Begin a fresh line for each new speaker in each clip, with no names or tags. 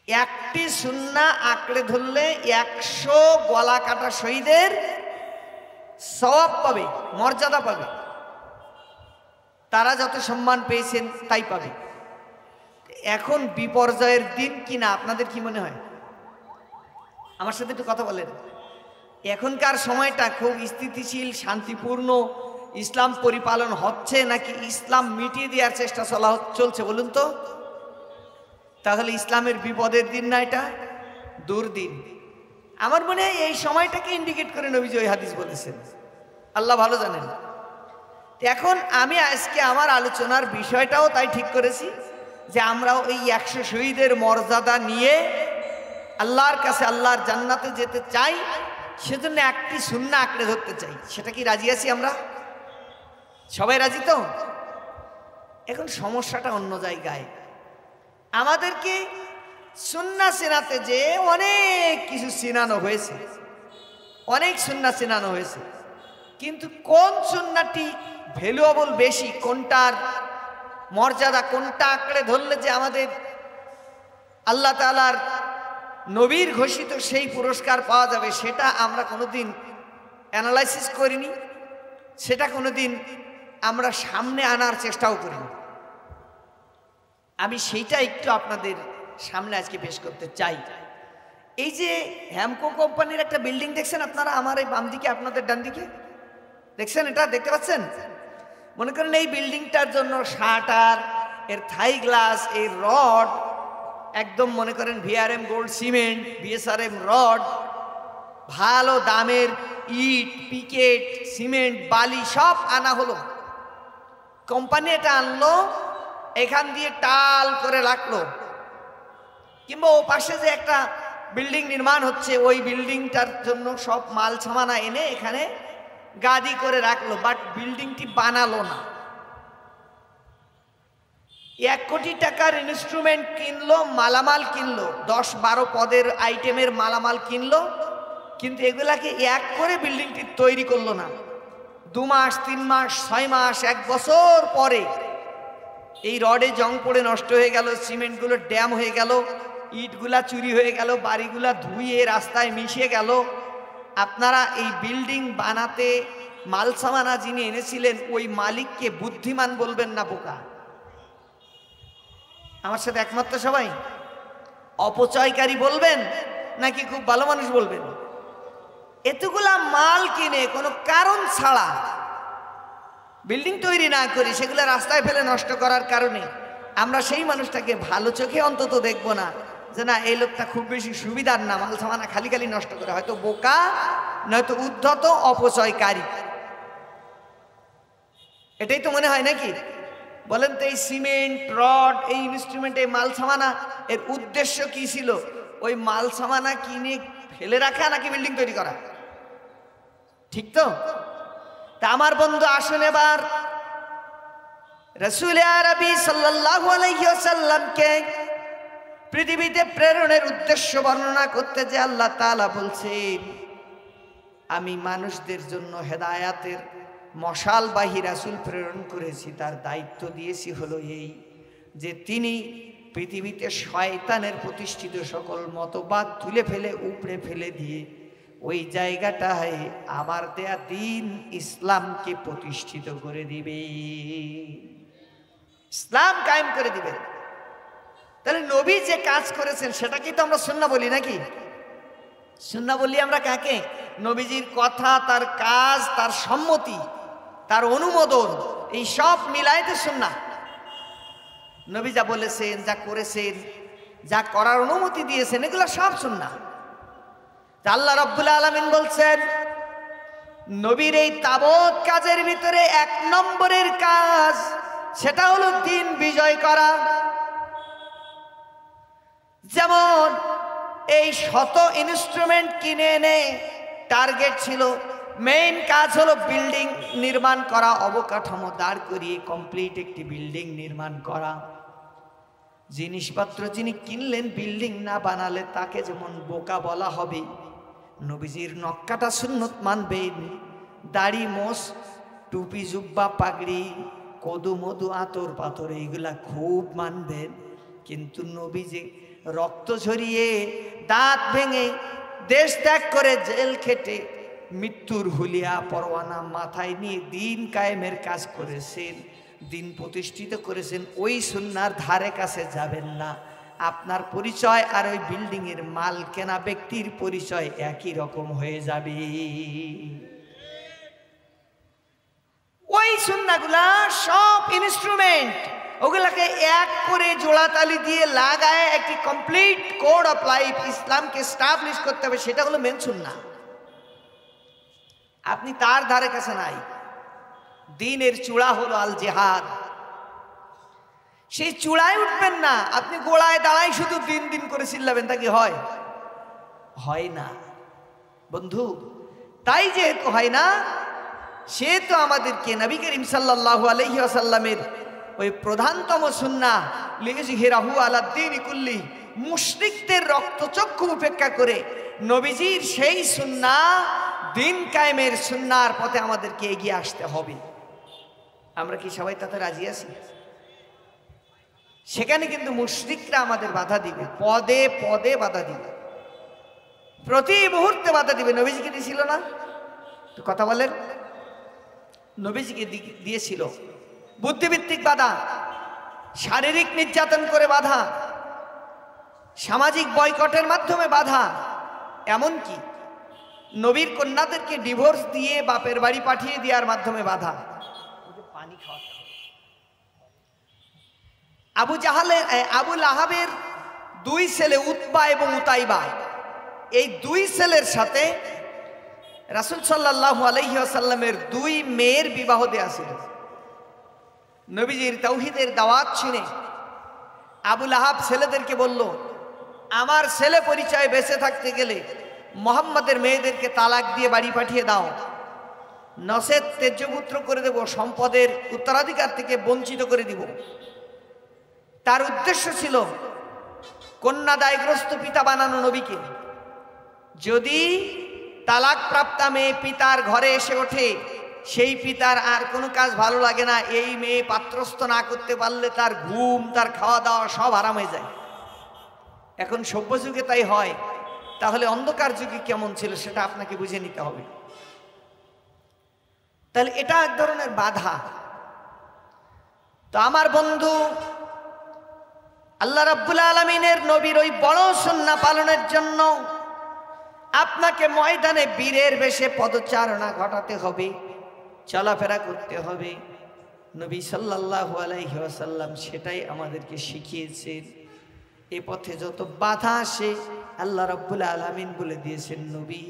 একটি সুন্নাহ আঁকড়ে ধরলে 100 গলা কাটা শহীদের সওয়াব পাবে, মর্যাদা পাবে, তারা যত সম্মান পেয়েছেন তাই পাবে। এখন বিপর্যয়ের দিন কিনা আপনাদের কি মনে হয়? আমার সাথে একটু কথা বলেন। এখনকার সময়টা খুব স্থিতিশীল, শান্তিপূর্ণ, ইসলাম পরিপালন হচ্ছে নাকি ইসলাম মিটিয়ে দেওয়ার চেষ্টা চলছে বলুন তো? তাহলে ইসলামের বিপদের দিন না এটা? দুর্দিন। আমার মনে হয় এই সময়টাকে ইন্ডিকেট করে নবীজি ওই হাদিস বলেছেন, আল্লাহ ভালো জানেন। এখন আমি আজকে আমার আলোচনার বিষয়টাও তাই ঠিক করেছি যে আমরাও এই 100 শহীদের মর্যাদা নিয়ে আল্লাহর কাছে, আল্লাহর জান্নাতে যেতে চাই, সেজন্য একটি সুন্নাহ আঁকড়ে ধরতে চাই। সেটা কি রাজি আছি আমরা? সবাই রাজি তো? এখন সমস্যাটা অন্য জায়গায়। আমাদেরকে সুন্নাহ চেনাতে যে অনেক কিছু চেনানো হয়েছে, অনেক সুন্নাহ চেনানো হয়েছে, কিন্তু কোন সুন্নাহটি ভ্যালুয়েবল বেশি, কোনটার মর্যাদা, কোনটা আঁকড়ে ধরলে যে আমাদের আল্লাহ তাআলার নবীর ঘোষিত সেই পুরস্কার পাওয়া যাবে, সেটা আমরা কোনোদিন অ্যানালাইসিস করিনি, সেটা কোনোদিন আমরা সামনে আনার চেষ্টাও করিনি। আমি সেইটা একটু আপনাদের সামনে আজকে পেশ করতে চাই। এই যে হ্যামকো কোম্পানির একটা বিল্ডিং দেখছেন আপনারা, আমার এই বাম দিকে, আপনাদের ডান দিকে দেখছেন, এটা দেখতে পাচ্ছেন? মনে করেন এই বিল্ডিংটার জন্য শাটার, এর থাই গ্লাস, এর রড, একদম মনে করেন VRM gold cement, BSRM rod, ভালো দামের ইট, পিকেট, সিমেন্ট, বালি সব আনা হলো। কোম্পানি এটা আনলো, এখান দিয়ে টাল করে রাখলো। কিংবা ও পাশে যে একটা বিল্ডিং নির্মাণ হচ্ছে, ওই বিল্ডিংটার জন্য সব মাল সামানা এনে এখানে গাদি করে রাখলো, বাট বিল্ডিংটি বানালো না। 1 কোটি টাকার ইনস্ট্রুমেন্ট কিনলো, মালামাল কিনলো, 10-12 পদের আইটেমের মালামাল কিনলো, কিন্তু এগুলাকে এক করে বিল্ডিংটি তৈরি করলো না। 2 মাস, 3 মাস, 6 মাস, 1 বছর পরে এই রডে জং পড়ে নষ্ট হয়ে গেল, সিমেন্টগুলো ড্যাম হয়ে গেল, ইটগুলা চুরি হয়ে গেল, বাড়িগুলা ধুয়ে রাস্তায় মিশে গেল। আপনারা এই বিল্ডিং বানাতে মাল সামানা যিনি এনেছিলেন, ওই মালিককে বুদ্ধিমান বলবেন না বোকা? আমার সাথে একমাত্র সবাই? অপচয়কারী বলবেন নাকি খুব ভালো মানুষ বলবেন? এতগুলা মাল কিনে কোনো কারণ ছাড়া বিল্ডিং তৈরি না করে সেগুলো রাস্তায় ফেলে নষ্ট করার কারণে আমরা সেই মানুষটাকে ভালো চোখে অন্তত দেখব না, যে না এই লোকটা খুব বেশি সুবিধার না, মাল সামানা খালি খালি নষ্ট করে, হয়তো বোকা, নয়তো উদ্ধত, অপচয়কারী। এটাই তো মনে হয় নাকি? বলেন তো, এই সিমেন্ট, রড, এই ইনস্ট্রুমেন্ট, এই মাল সামানা, এর উদ্দেশ্য কি ছিল? ওই মাল সামানা কিনে ফেলে রাখা নাকি বিল্ডিং তৈরি করা? ঠিক তো? তা আমার বন্ধু, আসুন এবার রাসূল আরবি সাল্লাল্লাহু আলাইহি ওয়াসাল্লামকে পৃথিবীতে প্রেরণের উদ্দেশ্য বর্ণনা করতে যে আল্লাহ তাআলা বলছেন, আমি মানুষদের জন্য হেদায়াতের মশালবাহী রাসূল প্রেরণ করেছি, তার দায়িত্ব দিয়েছি হলো এই যে তিনি পৃথিবীতে শয়তানের প্রতিষ্ঠিত সকল মতবাদ তুলে ফেলে, উপড়ে ফেলে দিয়ে ওই জায়গাটায় আমার দেয়া দ্বীন ইসলামকে প্রতিষ্ঠিত করে দিবে, ইসলাম কায়েম করে দিবে। তাহলে নবী যে কাজ করেছেন সেটাকেই তো আমরা সুন্নাহ বলি নাকি? সুন্নাহ বলি আমরা কাকে? নবীজির কথা, তার কাজ, তার সম্মতি, তার অনুমোদন, এই সব মিলায় তো সুন্নাহ। নবী যা বলেছেন, যা করেছেন, যা করার অনুমতি দিয়েছেন, এগুলো সব সুন্নাহ। আল্লাহ রাব্বুল আলামিন বলছেন, নবীর এই তাবৎ কাজের ভিতরে 1 নম্বরের কাজ, সেটা হলো দ্বীন বিজয় করা। যেমন এই শত ইনস্ট্রুমেন্ট কিনে এনে টার্গেট ছিল, মেইন কাজ হলো বিল্ডিং নির্মাণ করা, অবকাঠামো দাঁড় করিয়ে কমপ্লিট একটি বিল্ডিং নির্মাণ করা। জিনিসপত্র যিনি কিনলেন, বিল্ডিং না বানালে তাকে যেমন বোকা বলা হবে, নবীজির নক্কাটা সুন্নত মানবেন, দাড়ি, মোষ, টুপি, জুব্বা, পাগড়ি, কদু মধু, আতর পাথর, এইগুলা খুব মানবেন, কিন্তু নবী যে রক্ত ঝরিয়ে, দাঁত ভেঙে, দেশ ত্যাগ করে, জেল খেটে, মৃত্যুর হুলিয়া পরোয়ানা মাথায় নিয়ে দিন কায়েমের কাজ করেছেন, দিন প্রতিষ্ঠিত করেছেন। ওই সুন্নাহর ধারে কাছে যাবেন না। আপনার পরিচয় আর ওই বিল্ডিংয়ের মাল কেনা ব্যক্তির পরিচয় একই রকম হয়ে যাবে। ওই সুন্নাহগুলা সব ইনস্ট্রুমেন্ট, ওগুলাকে এক করে জোড়াতালি দিয়ে লাগায় একটি কমপ্লিট কোড অফ লাইফ ইসলামকে এস্টাবলিশ করতে হবে, সেটা হলো মেন সুন্নাহ। আপনি তার ধারে কাছে নাই। দ্বীনের চূড়া হলো আল জিহাদ, সেই চূড়ায় উঠবেন না। আপনি গোড়ায় দাঁড়াই শুধু দিন দিন করে চিল্লাবেন, তা কি হয়? হয় না বন্ধু। তাই যেহেতু হয় না, সে তো আমাদেরকে নবী করিম সাল্লাল্লাহু আলাইহি ওয়াসাল্লামের ওই প্রধানতম সুন্নাহ লিইজহিরাহু আলাদ্দীন কুল্লি, মুশরিকদের রক্তচক্ষু উপেক্ষা করে নবীজির সেই সুন্নাহ, দিন কায়েমের সুন্নাহর পথে আমাদেরকে এগিয়ে আসতে হবে। আমরা কি সবাই তাতে রাজি আছি? সেখানে কিন্তু মুশরিকরা আমাদের বাধা দিবে, পদে পদে বাধা দিবে, প্রতি মুহূর্তে বাধা দিবে। নবীজিকে দিয়েছিল না? তো কথা বলেন, নবীজিকে দিয়েছিল বুদ্ধিভিত্তিক বাধা, শারীরিক নির্যাতন করে বাধা, সামাজিক বয়কটের মাধ্যমে বাধা, এমনকি নবীর কন্যাদেরকে ডিভোর্স দিয়ে বাপের বাড়ি পাঠিয়ে দেওয়ার মাধ্যমে বাধা। পানি খাওয়াতে হবে। আবু লাহাবের দুই ছেলে উতবা এবং উতাইবা, এই দুই ছেলের সাথে রাসূল সাল্লাল্লাহু আলাইহি ওয়াসাল্লামের দুই মেয়ের বিবাহ দেয়া ছিল। নবীজির তাওহীদের দাওয়াত শুনে আবু লাহাব ছেলেদেরকে বলল, আমার ছেলে পরিচয় বেঁচে থাকতে গেলে মুহাম্মাদের মেয়েদেরকে তালাক দিয়ে বাড়ি পাঠিয়ে দাও, নচেৎ তেজপুত্র করে দেব, সম্পদের উত্তরাধিকার থেকে বঞ্চিত করে দিব। তার উদ্দেশ্য ছিল কন্যাদায়গ্রস্ত পিতা বানানো নবীকে। যদি তালাক প্রাপ্তা মেয়ে পিতার ঘরে এসে ওঠে, সেই পিতার আর কোনো কাজ ভালো লাগে না, এই মেয়ে পাত্রস্থ না করতে পারলে তার ঘুম, তার খাওয়া দাওয়া সব আরাম হয়ে যায়। এখন সভ্য যুগে তাই হয়, তাহলে অন্ধকার যুগে কেমন ছিল সেটা আপনাকে বুঝে নিতে হবে। তাহলে এটা এক ধরনের বাধা। তো আমার বন্ধু, আল্লাহ রাব্বুল আলামিনের নবীর ওই বড় সুন্নাহ পালনের জন্য আপনাকে ময়দানে বীরের বেশে পদচারণা ঘটাতে হবে, চলাফেরা করতে হবে। নবী সাল্লাল্লাহু আলাইহি ওয়াসাল্লাম সেটাই আমাদেরকে শিখিয়েছেন। এ পথে যত বাধা আসে আল্লাহ রাব্বুল আলামিন বলে দিয়েছেন, নবী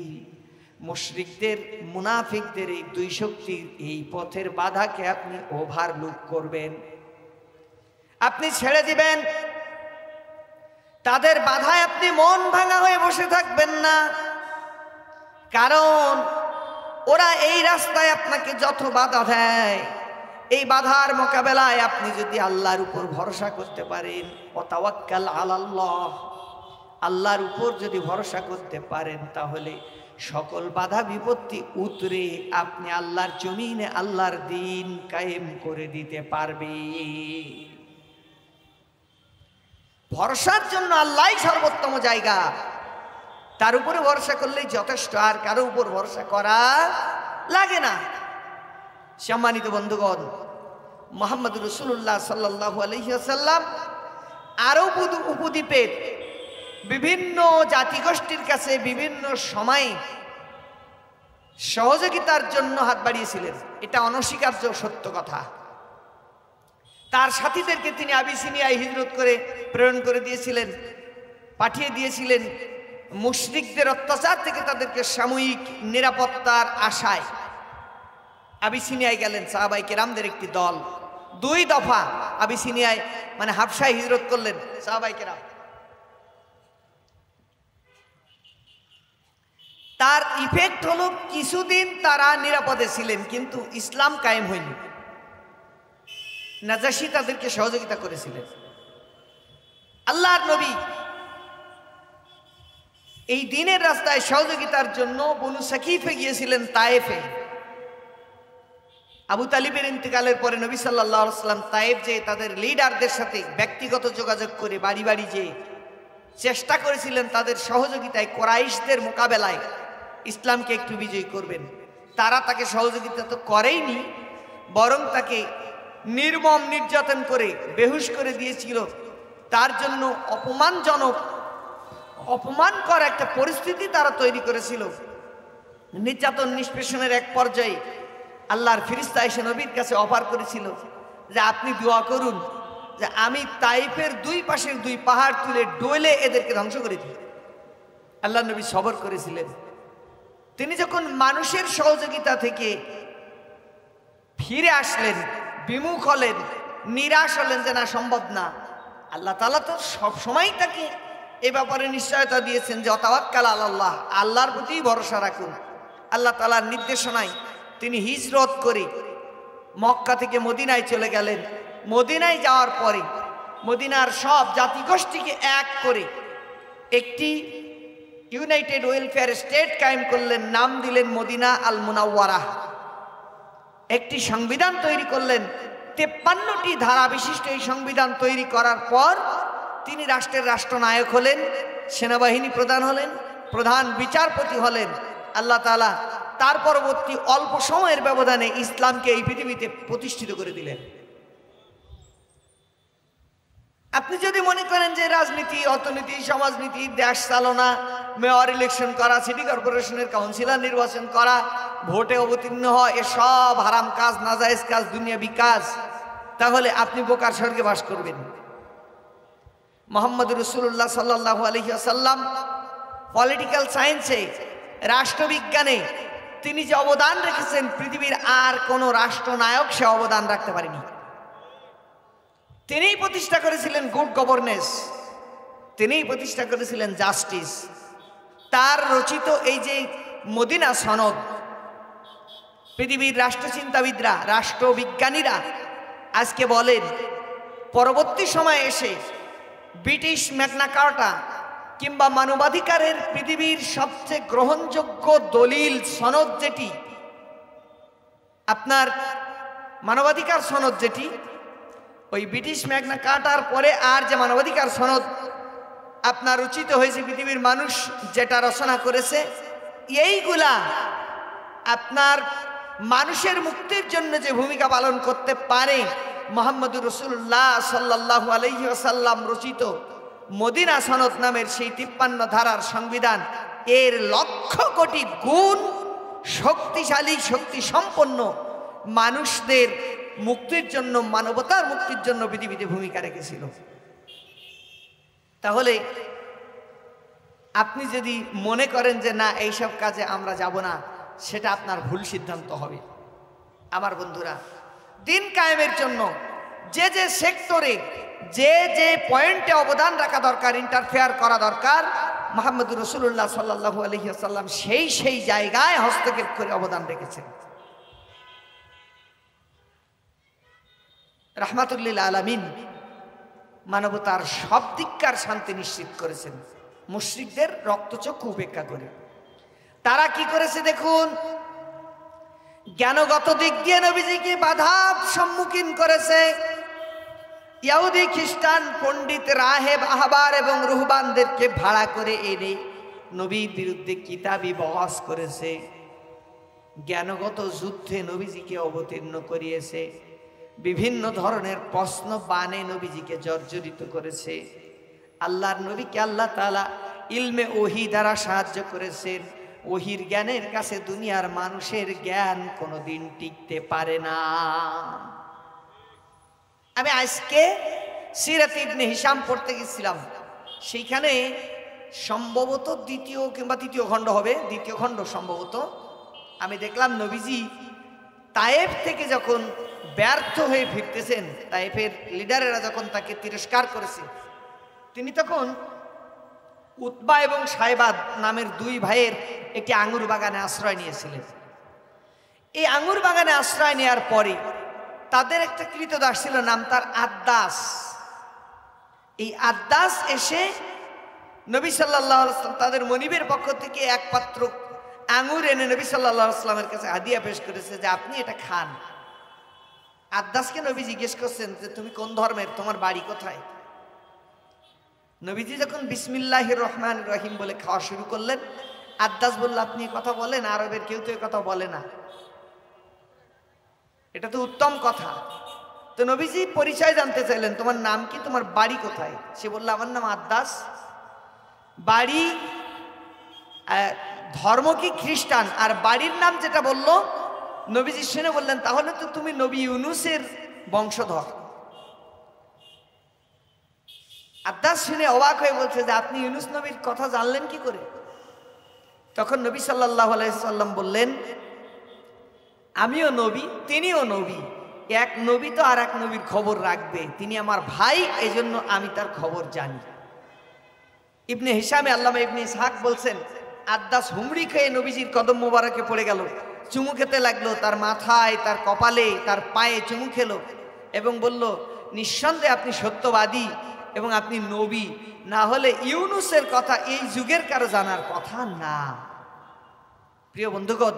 মুশরিকদের, মুনাফিকদের এই দুই শক্তির এই পথের বাধাকে আপনি ওভারলুক করবেন, আপনি ছেড়ে দিবেন। তাদের বাধায় আপনি মন ভাঙা হয়ে বসে থাকবেন না, কারণ ওরা এই রাস্তায় আপনাকে যত বাধা দেয়, এই বাধার মোকাবেলায় আপনি যদি আল্লাহর উপর ভরসা করতে পারেন, ওয়াতাওয়াক্কাল আলাল্লাহ, আল্লাহর উপর যদি ভরসা করতে পারেন, তাহলে সকল বাধা বিপত্তি উতরে আপনি আল্লাহর জমিনে আল্লাহর দ্বীন কায়েম করে দিতে পারবেন। ভরসার জন্য আল্লাহই সর্বোত্তম জায়গা, তার উপরে ভরসা করলেই যথেষ্ট, আর কারো উপর ভরসা করা লাগে না। সম্মানিত বন্ধুগণ, মুহাম্মদ রাসূলুল্লাহ সাল্লাল্লাহু আলাইহি ওয়াসাল্লাম আরব উপদ্বীপের বিভিন্ন জাতিগোষ্ঠীর কাছে বিভিন্ন সময়ে সহযোগিতার জন্য হাত বাড়িয়েছিলেন, এটা অনস্বীকার্য সত্য কথা। তার সাথীদেরকে তিনি আবিসিনিয়ায় হিজরত করে প্রেরণ করে দিয়েছিলেন, পাঠিয়ে দিয়েছিলেন মুশরিকদের অত্যাচার থেকে তাদেরকে সাময়িক নিরাপত্তার আশায়। আবিসিনিয়ায় গেলেন সাহাবায়ে কেরামদের একটি দল, 2 দফা আবিসিনিয়ায় মানে হাবশায় হিজরত করলেন সাহাবায়ে কেরাম। তার ইফেক্ট হলো কিছুদিন তারা নিরাপদে ছিলেন, কিন্তু ইসলাম কায়েম হয়নি। নাজাশী তাদেরকে সহযোগিতা করেছিলেন। আল্লাহর নবী এই দ্বীনের রাস্তায় সহযোগিতার জন্য বনু সাকিফে গিয়েছিলেন, তায়েফে। আবু তালিবের ইন্তেকালের পরে নবী সাল্লাল্লাহু আলাইহি ওয়াসাল্লাম তায়েফ যে তাদের লিডারদের সাথে ব্যক্তিগত যোগাযোগ করে বাড়ি বাড়ি যে চেষ্টা করেছিলেন তাদের সহযোগিতায় কুরাইশদের মোকাবেলায় ইসলামকে একটু বিজয়ী করবেন। তারা তাকে সহযোগিতা তো করেইনি, বরং তাকে নির্মম নির্যাতন করে বেহুশ করে দিয়েছিল। তার জন্য অপমানকর একটা পরিস্থিতি তারা তৈরি করেছিল। নির্যাতন নিষ্পেষণের এক পর্যায়ে আল্লাহর ফেরেশতা এসে নবীর কাছে অফার করেছিল যে আপনি দোয়া করুন যে আমি তাইফের দুই পাশের দুই পাহাড় তুলে ডলে এদেরকে ধ্বংস করে দিই। আল্লাহ নবী সবর করেছিলেন। তিনি যখন মানুষের সহযোগিতা থেকে ফিরে আসলেন, বিমুখ হলেন, নিরাশ হলেন যে না, সম্ভব না, আল্লাহ তাআলা তো সবসময় তাকে এ ব্যাপারে নিশ্চয়তা দিয়েছেন যে অতাওয়াক্কাল আলাল্লাহ, আল্লাহর প্রতি ভরসা রাখুন। আল্লাহ তাআলার নির্দেশনায় তিনি হিজরত করে মক্কা থেকে মদিনায় চলে গেলেন। মদিনায় যাওয়ার পরে মদিনার সব জাতিগোষ্ঠীকে এক করে একটি ইউনাইটেড ওয়েলফেয়ার স্টেট কায়েম করলেন, নাম দিলেন মদিনা আল মুনাওয়ারা। একটি সংবিধান তৈরি করলেন, 53টি ধারা বিশিষ্ট এই সংবিধান তৈরি করার পর তিনি রাষ্ট্রের রাষ্ট্রনায়ক হলেন, সেনাবাহিনী প্রধান হলেন, প্রধান বিচারপতি হলেন। আল্লাহ তাআলা তার পরবর্তী অল্প সময়ের ব্যবধানে ইসলামকে এই পৃথিবীতে প্রতিষ্ঠিত করে দিলেন। আপনি যদি মনে করেন যে রাজনীতি, অর্থনীতি, সমাজনীতি, দেশ চালনা, মেয়র ইলেকশন করা, সিটি কর্পোরেশনের কাউন্সিলর নির্বাচন করা, ভোটে অবতীর্ণ হওয়া, এসব হারাম কাজ, নাজায়েজ কাজ, দুনিয়াবি কাজ, তাহলে আপনি বোকার স্বর্গে বাস করবেন। মুহাম্মদ রাসূলুল্লাহ সাল্লাল্লাহু আলাইহি ওয়াসাল্লাম পলিটিক্যাল সায়েন্সে, রাষ্ট্রবিজ্ঞানে তিনি যে অবদান রেখেছেন, পৃথিবীর আর কোনো রাষ্ট্রনায়ক সে অবদান রাখতে পারেনি। তিনিই প্রতিষ্ঠা করেছিলেন গুড গভর্নেন্স, তিনিই প্রতিষ্ঠা করেছিলেন জাস্টিস। তার রচিত এই যে মদিনা সনদ, পৃথিবীর রাষ্ট্রচিন্তাবিদরা, রাষ্ট্রবিজ্ঞানীরা আজকে বলেন পরবর্তী সময়ে এসে ব্রিটিশ ম্যাগনা কার্টা কিংবা মানবাধিকারের পৃথিবীর সবচেয়ে গ্রহণযোগ্য দলিল সনদ যেটি, আপনার মানবাধিকার সনদ যেটি, ওই ব্রিটিশ ম্যাগনা কার্টার পরে আর যে মানবাধিকার সনদ আপনার রচিত হয়েছে, পৃথিবীর মানুষ যেটা রচনা করেছে, এইগুলা আপনার মানুষের মুক্তির জন্য যে ভূমিকা পালন করতে পারে, মুহাম্মদুর রাসূলুল্লাহ সাল্লাল্লাহু আলাইহি ওয়াসাল্লাম রচিত মদিনা সনদ নামের সেই 53 ধারার সংবিধান, এর লক্ষ কোটি গুণ শক্তিশালী, শক্তি সম্পন্ন, মানুষদের মুক্তির জন্য, মানবতার মুক্তির জন্য পৃথিবীতে ভূমিকা রেখেছিল। তাহলে আপনি যদি মনে করেন যে না, এইসব কাজে আমরা যাব না, সেটা আপনার ভুল সিদ্ধান্ত হবে। আমার বন্ধুরা, দিন কায়েমের জন্য যে যে সেক্টরে, যে যে পয়েন্টে অবদান রাখা দরকার, ইন্টারফেয়ার করা দরকার, মুহাম্মদুর রাসূলুল্লাহ সাল্লাল্লাহু আলাইহি ওয়াসাল্লাম সেই জায়গায় হস্তক্ষেপ করে অবদান রেখেছেন। রাহমাতুল লিল আলামিন, মানবতার সব দিককার শান্তি নিশ্চিত করেছেন মুশরিকদের রক্তচক্ষু উপেক্ষা করে। তারা কি করেছে দেখুন, জ্ঞানগত দিক দিয়ে নবীজিকে বাধার সম্মুখীন করেছে। ইহুদি, খ্রিস্টান, পণ্ডিত, রাহেব, আহবার এবং রুহবানদেরকে ভাড়া করে এনে নবীর বিরুদ্ধে কিতাবি বহস করেছে। জ্ঞানগত যুদ্ধে নবীজিকে অবতীর্ণ করিয়েছে। বিভিন্ন ধরনের প্রশ্ন বানে নবীজিকে জর্জরিত করেছে। আল্লাহর নবীকে আল্লাহ তাআলা ইলমে ওহী দ্বারা সাহায্য করেছেন। ওহীর জ্ঞানের কাছে দুনিয়ার মানুষের জ্ঞান কোনোদিন টিকতে পারে না। আমি আজকে সিরাত ইবনে হিশাম পড়তে গেছিলাম, সেইখানে সম্ভবত দ্বিতীয় কিংবা তৃতীয় খণ্ড হবে, দ্বিতীয় খণ্ড সম্ভবত, আমি দেখলাম নবীজি তায়েফ থেকে যখন ব্যর্থ হয়ে ফিরতেছেন, তায়েফের লিডারেরা যখন তাকে তিরস্কার করেছে, তিনি তখন উতবা এবং সাইবা নামের দুই ভাইয়ের একটি আঙ্গুর বাগানে আশ্রয় নিয়েছিলেন। এই আঙ্গুর বাগানে আশ্রয় নেওয়ার পরে তাদের একটা কৃতদাস ছিল, নাম তার আদ্দাস। এই আদ্দাস এসে নবী সাল্লাল্লাহু আলাইহি ওয়াসাল্লাম তাদের মনিবের পক্ষ থেকে এক পাত্র আঙ্গুর এনে নবী সাল্লাল্লাহু আলাইহি ওয়াসাল্লামের কাছে হাদিয়া পেশ করেছে যে আপনি এটা খান। আদ্দাসকে নবী জিজ্ঞেস করছেন যে তুমি কোন ধর্মের, তোমার বাড়ি কোথায়? নবীজি যখন বিসমিল্লাহির রহমানির রহিম বলে খাওয়া শুরু করলেন, আদ্দাস বলল, আপনি কথা বলেন, আরবের কেউ তো এ কথা বলে না, এটা তো উত্তম কথা। তো নবীজি পরিচয় জানতে চাইলেন, তোমার নাম কি, তোমার বাড়ি কোথায়? সে বলল, আমার নাম আদ্দাস, বাড়ি ধর্ম কি খ্রিস্টান, আর বাড়ির নাম যেটা বলল নবীজি শুনে বললেন, তাহলে তো তুমি নবী ইউনুসের বংশধর। আদ্দাস শুনে অবাক হয়ে বলছে যে আপনি ইউনুস নবীর কথা জানলেন কি করে? তখন নবী সাল্লাল্লাহু আলাইহি সাল্লাম বললেন, আমিও নবী, তিনিও নবী, এক নবী তো আর এক নবীর খবর রাখবে, তিনি আমার ভাই, এজন্য আমি তার খবর জানি। ইবনে হিশামে আল্লামা ইবনে ইসহাক বলছেন, আদ্দাস হুমড়ি খেয়ে নবীজির কদম মোবারকে পড়ে গেল, চুমু খেতে লাগলো, তার মাথায়, তার কপালে, তার পায়ে চুমু খেলো এবং বলল, নিঃসন্দেহে আপনি সত্যবাদী এবং আপনি নবী, না হলে ইউনুসের কথা এই যুগের কারো জানার কথা না। প্রিয় বন্ধুগণ,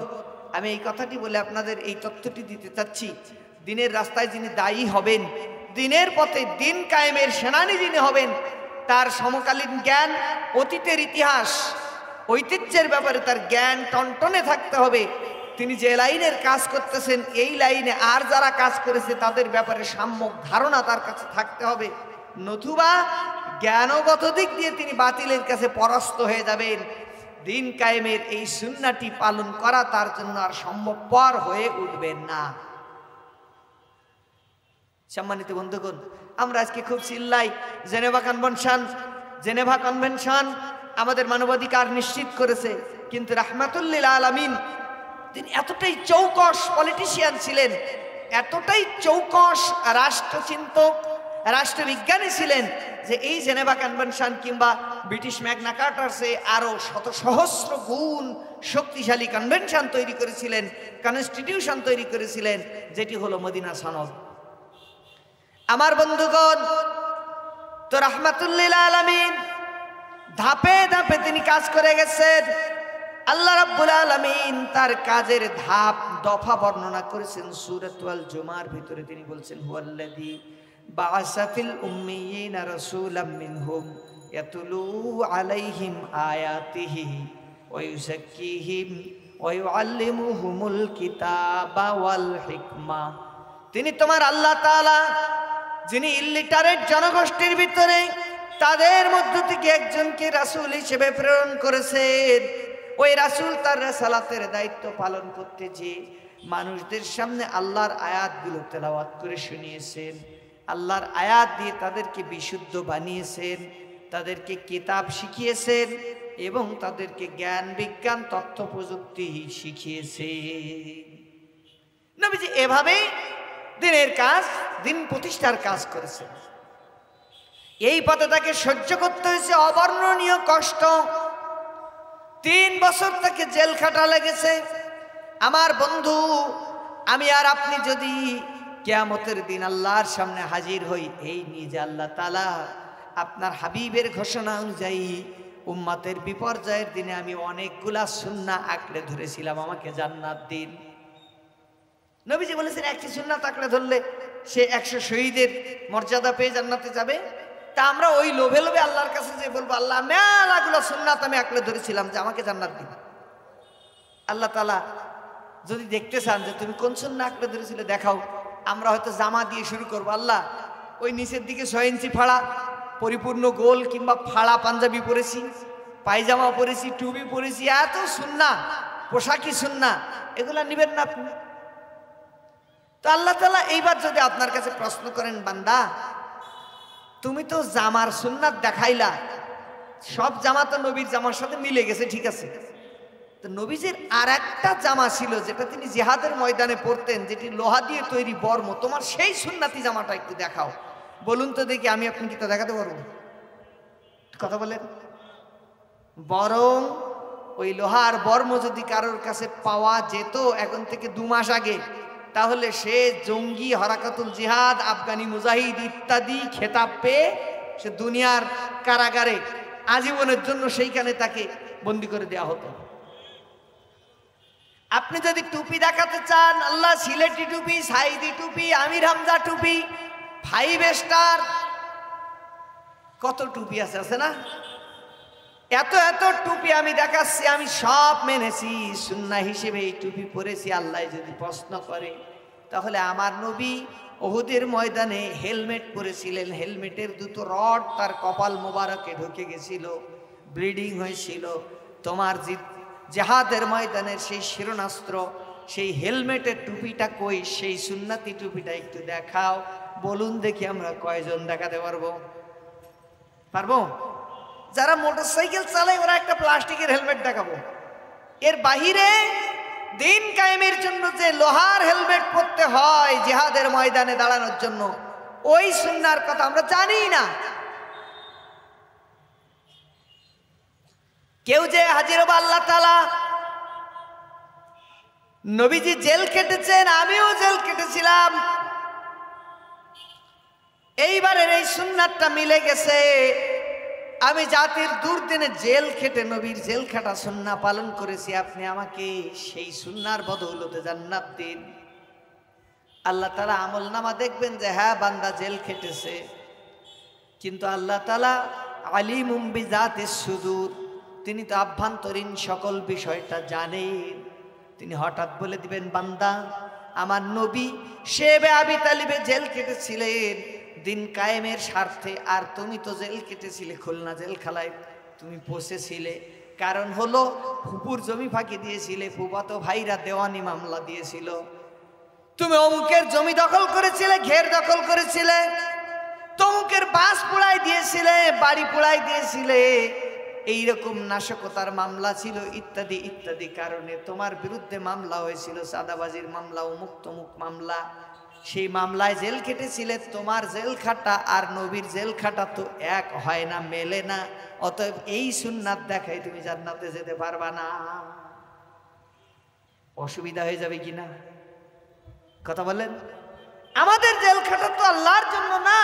আমি এই কথাটি বলে আপনাদের এই তথ্যটি দিতে চাচ্ছি, দিনের রাস্তায় যিনি দায়ী হবেন, দিনের পথে দিন কায়েমের সেনানী যিনি হবেন, তার সমকালীন জ্ঞান, অতীতের ইতিহাস, ঐতিহ্যের ব্যাপারে তার জ্ঞান টনটনে থাকতে হবে। তিনি যে লাইনের কাজ করতেছেন, এই লাইনে আর যারা কাজ করেছে তাদের ব্যাপারে সাম্যক ধারণা তার কাছে থাকতে হবে, নতুবা জ্ঞানগত দিক দিয়ে তিনি বাতিলের কাছে পরাস্ত হয়ে যাবেন। দিন কায়েমের এই সুন্নাহটি পালন করা তার জন্য আর সম্ভবপর হয়ে উঠবেন না। সম্মানিত বন্ধুগণ, আমরা আজকে খুব চিল্লাই জেনেভা কনভেনশন আমাদের মানবাধিকার নিশ্চিত করেছে, কিন্তু রাহমাতুল্লিল আলামিন তিনি এতটাই চৌকস পলিটিশিয়ান ছিলেন, এতটাই চৌকস রাষ্ট্রচিন্তক, রাষ্ট্রবিজ্ঞানী ছিলেন যে এই জেনেভা কনভেনশন কিংবা ব্রিটিশ ম্যাগনা কার্টারসে আরো শত সহস্র গুণ শক্তিশালী কনভেনশন তৈরি করেছিলেন, কনস্টিটিউশন তৈরি করেছিলেন, যেটি হলো মদিনা সনদ। আমার বন্ধুগণ, তো রাহমাতুল্লিল আলামিন ধাপে ধাপে তিনি কাজ করে গেছেন। আল্লাহ রাব্বুল আলামিন তার কাজের ধাপ দফা বর্ণনা করেছেন সূরাতুল জুমার ভিতরে। তিনি বলছেন, হুয়াল্লাযী বাআসা ফিল উম্মিয়িনা রাসূলাম মিনহুম ইয়াতলু আলাইহিম আয়াতিহি ওয়া ইউযাক্কিহিম ওয়া ইউআল্লিমুহুমুল কিতাবা ওয়াল হিকমা। তিনি তোমার আল্লাহ তাআলা, যিনি ইল্লিটারেট জনগোষ্ঠীর ভিতরে তাদের মধ্য থেকে একজনকে রাসূল হিসেবে প্রেরণ করেছেন। ওই রাসূল তার রিসালাতের দায়িত্ব পালন করতে যে মানুষদের সামনে আল্লাহর আয়াতগুলো তেলাওয়াত করে শুনিয়েছেন, আল্লাহর আয়াত দিয়ে তাদেরকে বিশুদ্ধ বানিয়েছেন, তাদেরকে কিতাব শিখিয়েছেন এবং তাদেরকে জ্ঞান বিজ্ঞান তথ্য প্রযুক্তি শিখিয়েছেন। নবীজি এভাবেই দিনের কাজ, দিন প্রতিষ্ঠার কাজ করেছেন। এই পথে তাকে সহ্য করতে হয়েছে অবর্ণনীয় কষ্ট। 3 বছর তাকে জেল খাটা লেগেছে। আমার বন্ধু, আমি আর আপনি যদি কিয়ামতের দিন আল্লাহর সামনে হাজির হই, এই নিয়ে যে আল্লাহ তাআলা আপনার হাবিবের ঘোষণা অনুযায়ী উম্মতের বিপর্যয়ের দিনে আমি অনেকগুলা সুন্নাহ আঁকড়ে ধরেছিলাম, আমাকে জান্নাত দিন। নবীজি বলেছেন, একটি সুন্নাত আঁকড়ে ধরলে সে 100 শহীদের মর্যাদা পেয়ে জান্নাতে যাবে। তা আমরা ওই লোভে লোভে আল্লাহর কাছে যে বলবো, আল্লাহ মেলাগুলো সুন্নাত আমি আঁকড়ে ধরেছিলাম, যে আমাকে জান্নাত দিন। আল্লাহ তাআলা যদি দেখতে চান যে তুমি কোন সুন্নাহ আঁকড়ে ধরেছিলে দেখাও, আমরা হয়তো জামা দিয়ে শুরু করবো, আল্লাহ ওই নিচের দিকে 6 ইঞ্চি ফাড়া পরিপূর্ণ গোল কিংবা ফাড়া পাঞ্জাবি পরেছি, পায়জামা পরেছি, টুপি পরেছি, এত সুন্নাহ, পোশাকি সুন্নাহ, এগুলা নিবেন না আপনি। তো আল্লাহ তাআলা এইবার যদি আপনার কাছে প্রশ্ন করেন, বান্দা তুমি তো জামার সুন্নাত দেখাইলা, সব জামা তো নবীর জামার সাথে মিলে গেছে, ঠিক আছে, তো নবীজির আর একটা জামা ছিল যেটা তিনি জিহাদের ময়দানে পরতেন, যেটি লোহা দিয়ে তৈরি বর্ম, তোমার সেই সুন্নাতি জামাটা একটু দেখাও, বলুন তো দেখি, আমি আপনি কি তা দেখাতে পারবো? কথা বলেন। বরং ওই লোহার বর্ম যদি কারোর কাছে পাওয়া যেত এখন থেকে 2 মাস আগে, তাহলে সে জঙ্গি, হরাকাতুল জিহাদ, আফগানি মুজাহিদ ইত্যাদি খেতাব পেয়ে সে দুনিয়ার কারাগারে আজীবনের জন্য সেইখানে তাকে বন্দী করে দেওয়া হতো। আপনি যদি টুপি দেখাতে চান, আল্লাহ সিলেটি টুপি, সাইদি টুপি, আমির হামজা টুপি, 5 স্টার কত টুপি আছে, আছে না? এত এত টুপি আমি দেখাচ্ছি, আমি সব মেনেছি, সুন্নাহ হিসেবে এই টুপি পরেছি। আল্লাহ যদি প্রশ্ন করে, তাহলে আমার নবী উহুদের ময়দানে হেলমেট পরেছিলেন, হেলমেটের দুটো রড তার কপাল মোবারকে ঢুকে গেছিল, ব্লিডিং হয়েছিল। তোমার জিহাদের ময়দানের সেই শিরোনাস্ত্র, সেই হেলমেটের টুপিটা কই? সেই সুন্নাতি টুপিটা একটু দেখাও, বলুন দেখি আমরা কয়জন দেখাতে পারবো? পারবো? যারা মোটরসাইকেল চালায় ওরা একটা প্লাস্টিকের হেলমেট দেখাবো। এর বাহিরে দিন কায়েমের জন্য যে লোহার হেলমেট পরতে হয় জিহাদের ময়দানে দাঁড়ানোর জন্য, ওই সুন্নাহর কথা আমরা জানি না। কেউ যে হাজির হবে আল্লাহ তাআলা, নবীজি জেল কেটেছেন, আমিও জেল কেটেছিলাম, এইবারের এই সুন্নাতটা মিলে গেছে। আমি জাতির দুর্দিনে জেল খেটে নবীর জেল খাটা সুন্নাহ পালন করেছি, আপনি আমাকে সেই সুন্নাহর বদৌলতে জান্নাত দিন। আল্লাহ তাআলা আমলনামা দেখবেন যে হ্যাঁ বান্দা জেল খেটেছে, কিন্তু আল্লাহ তাআলা আলিমুম বিজাতিস সুদূর, তিনি তো আভ্যন্তরীণ সকল বিষয়টা জানেন। তিনি হঠাৎ বলে দিবেন, বান্দা আমার নবী শেবে আবি তালিবে জেল কেটেছিলেন দিন কায়েমের স্বার্থে, আর তুমি তো জেল কেটেছিলে খুলনা জেলখানায়, তুমি পৌঁছেছিলে। কারণ হলো ফুপুর জমি ফাঁকি দিয়েছিলে, ফুফাতো ভাইরা দেওয়ানি মামলা দিয়েছিল, তুমি অমুকের জমি দখল করেছিলে, ঘের দখল করেছিলে, তমুকের বাস পোড়াই দিয়েছিলে, বাড়ি পোড়াই দিয়েছিলে, এইরকম নাশকতার মামলা ছিল, ইত্যাদি ইত্যাদি কারণে তোমার বিরুদ্ধে মামলা হয়েছিল, চাঁদাবাজির মামলা, অমুক তমুক মামলা। সেই মামলায় জেল কেটেছিলে। তোমার জেল খাটা আর নবীর জেল খাটা তো এক হয় না, মেলে না। অতএব এই সুন্নাত দেখাই তুমি জান্নাতে যেতে পারবা না। অসুবিধা হয়ে যাবে কিনা কথা বলেন? আমাদের জেল খাটা তো আল্লাহর জন্য না,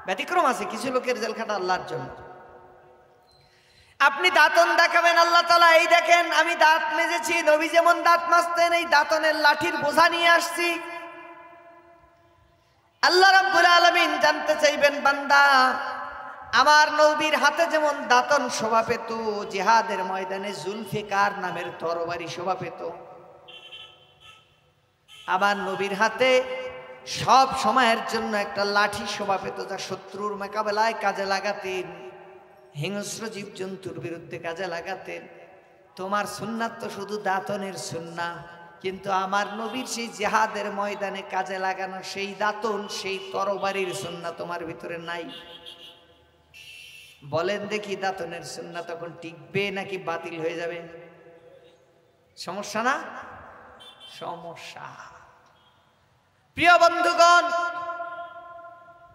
ব্যতিক্রম আছে, কিছু লোকের জেল খাটা আল্লাহর জন্য। আপনি দাঁতন দেখাবেন, আল্লাহ তাআলা এই দেখেন আমি দাঁত মেজেছি, নবী যেমন দাঁত মাজতেন এই দাঁতনের লাঠির বোঝা নিয়ে আসছি। আল্লাহ রাব্বুল আলামিন জানতে চাইবেন, বান্দা আমার নবীর হাতে যেমন দাঁতন শোভা পেত, জিহাদের ময়দানে জুলফিকার নামের তরবারি শোভা পেত, আমার নবীর হাতে সব সময়ের জন্য একটা লাঠি শোভা পেত, যা শত্রুর মোকাবেলায় কাজে লাগাতেন, হিংস্র জীবজন্তুর বিরুদ্ধে কাজে লাগাতেন। তোমার সুন্নাত তো শুধু দাঁতনের সুন্নাহ, কিন্তু আমার নবীর সেই জিহাদের ময়দানে কাজে লাগানো সেই দাঁতন, সেই তরবারির সুন্নাহ তোমার ভিতরে নাই। বলেন দেখি দাঁতনের সুন্নাহ তখন টিকবে নাকি বাতিল হয়ে যাবে? সমস্যা না? সমস্যা। প্রিয় বন্ধুগণ,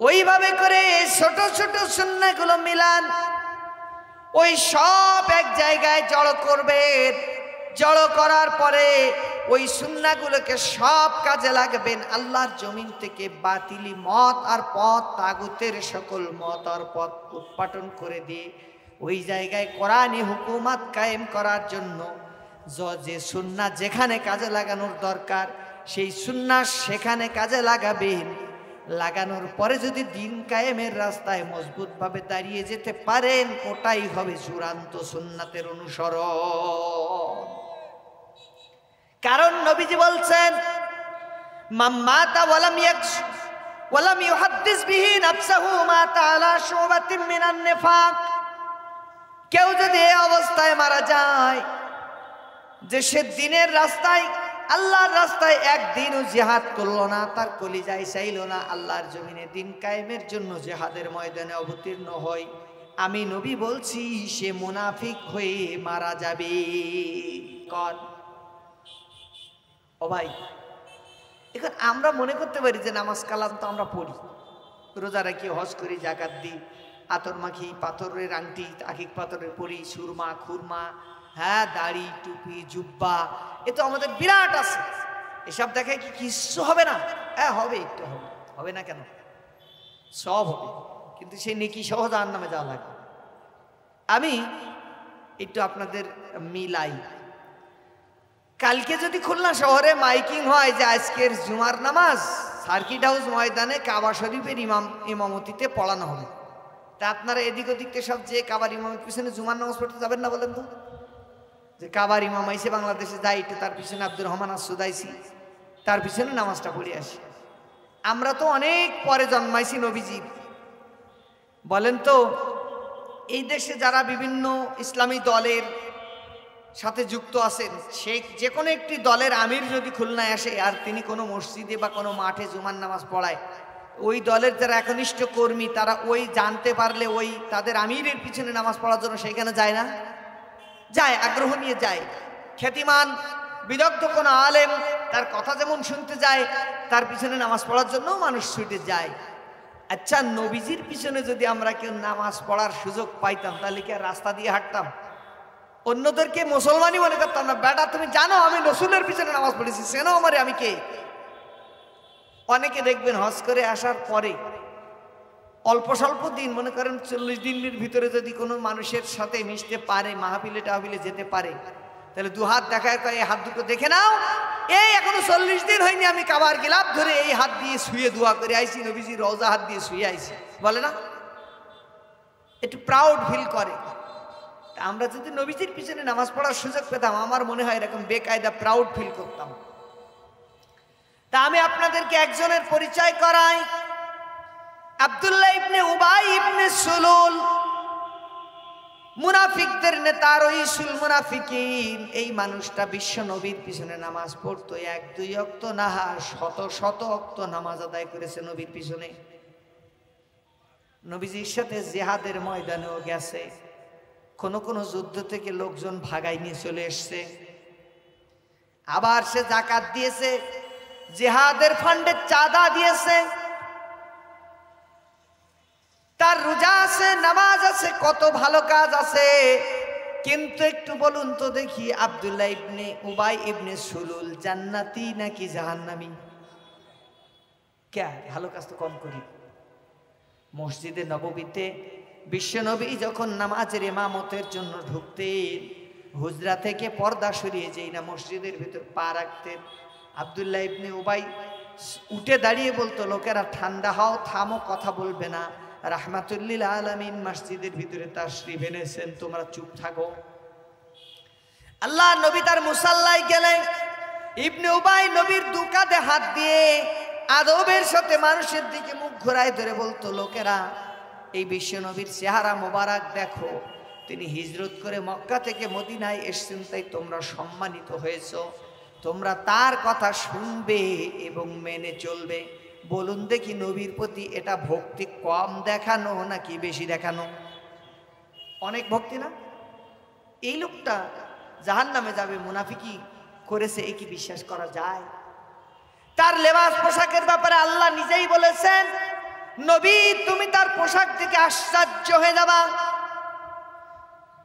ওইভাবে করে ছোট ছোট সুন্নাহগুলো মিলান, ওই সব এক জায়গায় জড়ো করবেন, জড়ো করার পরে ওই সুন্নাহগুলোকে সব কাজে লাগবেন। আল্লাহর জমিন থেকে বাতিলি মত আর পথ, তাগুতের সকল মত আর পথ উৎপাটন করে দিয়ে ওই জায়গায় কোরআনি হুকুমত কায়েম করার জন্য যে সুন্নাহ যেখানে কাজে লাগানোর দরকার সেই সুন্নাহ সেখানে কাজে লাগাবেন। লাগানোর পরে যদি দিন কায়েমের রাস্তায় মজবুতভাবে দাঁড়িয়ে যেতে পারেন, ওটাই হবে চূড়ান্ত সুন্নাতের অনুসরণ। কারণ নবীজি বলছেন, মাম্মাতা ওয়ালাম ইউহাদ্দিস বিহি নাফসাহু মাতা আলা শুবাতিন মিনান নিফাক। কেউ যদি এই অবস্থায় মারা যায় যে সে দিনের রাস্তায়, আল্লাহর রাস্তায় একদিনও জিহাদ করলো না, তার কলিজায় চাইল না আল্লাহর জমিনে দিন কায়েমের জন্য জিহাদের ময়দানে অবতীর্ণ হয়, আমি নবী বলছি সে মুনাফিক হয়ে মারা যাবে। কর ও ভাই, এখন আমরা মনে করতে পারি যে নামাজ কালাম তো আমরা পড়ি, রোজা রাখি, হজ করি, জাকাত দিই, আতর মাখি, পাথরের আংটি, আকিক পাথরের পরি, সুরমা খুরমা, হ্যাঁ দাড়ি টুপি জুব্বা, এ তো আমাদের বিরাট আছে। এসব দেখায় কি কিছু হবে না? হ্যাঁ হবে, একটু হবে, হবে না কেন? সব হবে, কিন্তু সেই নেকি সহ জাহান্নামে যাওয়া লাগবে। আমি একটু আপনাদের মিলাই, কালকে যদি খুলনা শহরে মাইকিং হয় যে আজকের জুমার নামাজ সার্কিট হাউস ময়দানে কাবা শরীফের ইমামতিতে পড়ানো হবে, তা আপনারা এদিক ওদিকতে সব যে কাবার ইমামের পিছনে জুমার নামাজ পড়তে যাবেন না বলেন তো? যে কাবার ইমাম আইসে বাংলাদেশে যাই একটু তার পিছনে আব্দুর রহমান আসুদ আইসি, তার পিছনে নামাজটা পড়ে আসি। আমরা তো অনেক পরে জন্মাইছি নবীজির। বলেন তো এই দেশে যারা বিভিন্ন ইসলামী দলের সাথে যুক্ত আছেন, সে যে কোনো একটি দলের আমির যদি খুলনায় আসে আর তিনি কোনো মসজিদে বা কোনো মাঠে জুমার নামাজ পড়ায়, ওই দলের যারা একনিষ্ঠ কর্মী তারা ওই জানতে পারলে ওই তাদের আমিরের পিছনে নামাজ পড়ার জন্য সেইখানে যায় না? যায়, আগ্রহ নিয়ে যায়। খ্যাতিমান বিদগ্ধ কোনো আলেম তার কথা যেমন শুনতে যায়, তার পিছনে নামাজ পড়ার জন্য মানুষ ছুটে যায়। আচ্ছা, নবীজির পিছনে যদি আমরা কেউ নামাজ পড়ার সুযোগ পাইতাম তাহলে কি আর রাস্তা দিয়ে হাঁটতাম? অন্যদেরকে মুসলমানই মনে করতাম না? বেটা তুমি জানো আমি রসুলের পিছনে নামাজ পড়েছি, সেনো আমারে, আমি কে? অনেকে দেখবেন হজ করে আসার পরে অল্প স্বল্প দিন, মনে করেন 40 দিনের ভিতরে যদি কোনো মানুষের সাথে মিশতে পারে, মাহফিলে টাহফিলে যেতে পারে, তাহলে দু হাত দেখায় কয় এই হাত দুটো দেখে নাও, এই এখনো 40 দিন হয়নি আমি কাবার গিলাফ ধরে এই হাত দিয়ে শুয়ে দোয়া করে আইছি, নবীজি রওজা হাত দিয়ে শুয়ে আইছি, বলে না? একটু প্রাউড ফিল করে। আমরা যদি নবীজির পিছনে নামাজ পড়ার সুযোগ পেতাম, আমার মনে হয় এরকম বেকায়দা প্রাউড ফিল করতাম। তা আমি আপনাদেরকে একজনের পরিচয় করাই, আব্দুল্লাহ ইবনে উবাই ইবনে সুলুল, মুনাফিকদের নেতা, রইসুল মুনাফিকিন। এই মানুষটা বিশ্ব নবীর পিছনে নামাজ পড়তো, 1-2 ওয়াক্ত না, শত শত ওয়াক্ত নামাজ আদায় করেছে নবীর পিছনে। নবীজির সাথে জিহাদের ময়দানেও গেছে, কোন কোন যুদ্ধ থেকে লোকজন ভাগাই নিয়ে চলে এসছে। আবার সে যাকাত দিয়েছে, জিহাদের ফান্ডে চাঁদা দিয়েছে, তার রোজা আছে, নামাজ আছে, কত ভালো কাজ আছে। কিন্তু একটু বলুন তো দেখি, আব্দুল্লাহ ইবনে উবাই ইবনে সুলুল জান্নাতি নাকি জাহান্নামী? কে ভালো কাজ তো কম করি। মসজিদে নববীতে বিশ্বনবী যখন নামাজের ইমামতের জন্য ঢুকতেন, হুজরা থেকে পর্দা সরিয়ে যেই না মসজিদের ভিতর পা রাখতেন, আব্দুল্লাহ ইবনে উবাই উঠে দাঁড়িয়ে বলতো, লোকেরা ঠান্ডা হও, থামো, কথা বলবে না, রাহমাতুল্লিল আলামিন মসজিদের ভিতরে তাশরীফ এনেছেন, তোমরা চুপ থাকো। আল্লাহ নবী তার মুসাল্লায় গেলেন, ইবনে উবাই নবীর দু কাঁধে হাত দিয়ে আদবের সাথে মানুষের দিকে মুখ ঘোরায় ধরে বলতো, লোকেরা এই বিশ্ব নবীর চেহারা মোবারক দেখো, তিনি হিজরত করে মক্কা থেকে মদিনায় এসেছেন, তাই তোমরা সম্মানিত হয়েছ, তোমরা তার কথা শুনবে এবং মেনে চলবে। বলুন দেখি, নবীর প্রতি এটা ভক্তি কম দেখানো নাকি বেশি দেখানো? অনেক ভক্তি না? এই লোকটা জাহান্নামে যাবে, মুনাফিকি করেছে, এ কি বিশ্বাস করা যায়? তার লেবাস পোশাকের ব্যাপারে আল্লাহ নিজেই বলেছেন, নবী তুমি তার পোশাক থেকে আশ্চর্য হয়ে যাবা।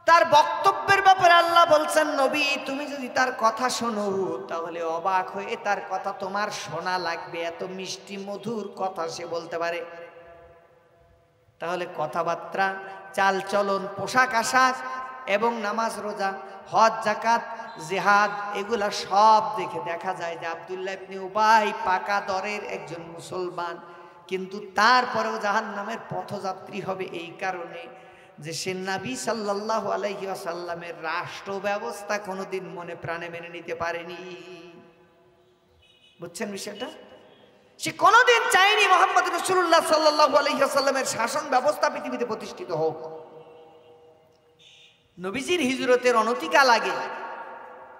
তার বক্তব্যের ব্যাপারে আল্লাহ বলছেন, নবী তুমি যদি তার কথা শোনো তাহলে অবাক হয়ে তার কথা তোমার শোনা লাগবে, এত মিষ্টি মধুর কথা সে বলতে পারে। তাহলে কথাবার্তা, চাল চলন, পোশাক আশাক এবং নামাজ রোজা, হজ জাকাত, জিহাদ, এগুলা সব দেখে দেখা যায় যে আব্দুল্লাহ ইবনে উবাই পাকা দরের একজন মুসলমান, কিন্তু তারপরেও জাহান্নামের পথযাত্রী হবে এই কারণে যে সে নবী সাল্লাল্লাহু আলাইহি ওয়াসাল্লামের রাষ্ট্র ব্যবস্থা কোনোদিন মনে প্রাণে মেনে নিতে পারেনি। বুঝছেন বিষয়টা? সে কোনোদিন চায়নি মুহাম্মদ রাসূলুল্লাহ সাল্লাল্লাহু আলাইহি ওয়াসাল্লামের শাসন ব্যবস্থা পৃথিবীতে প্রতিষ্ঠিত হোক। নবীজির হিজরতের অনতিকাল আগে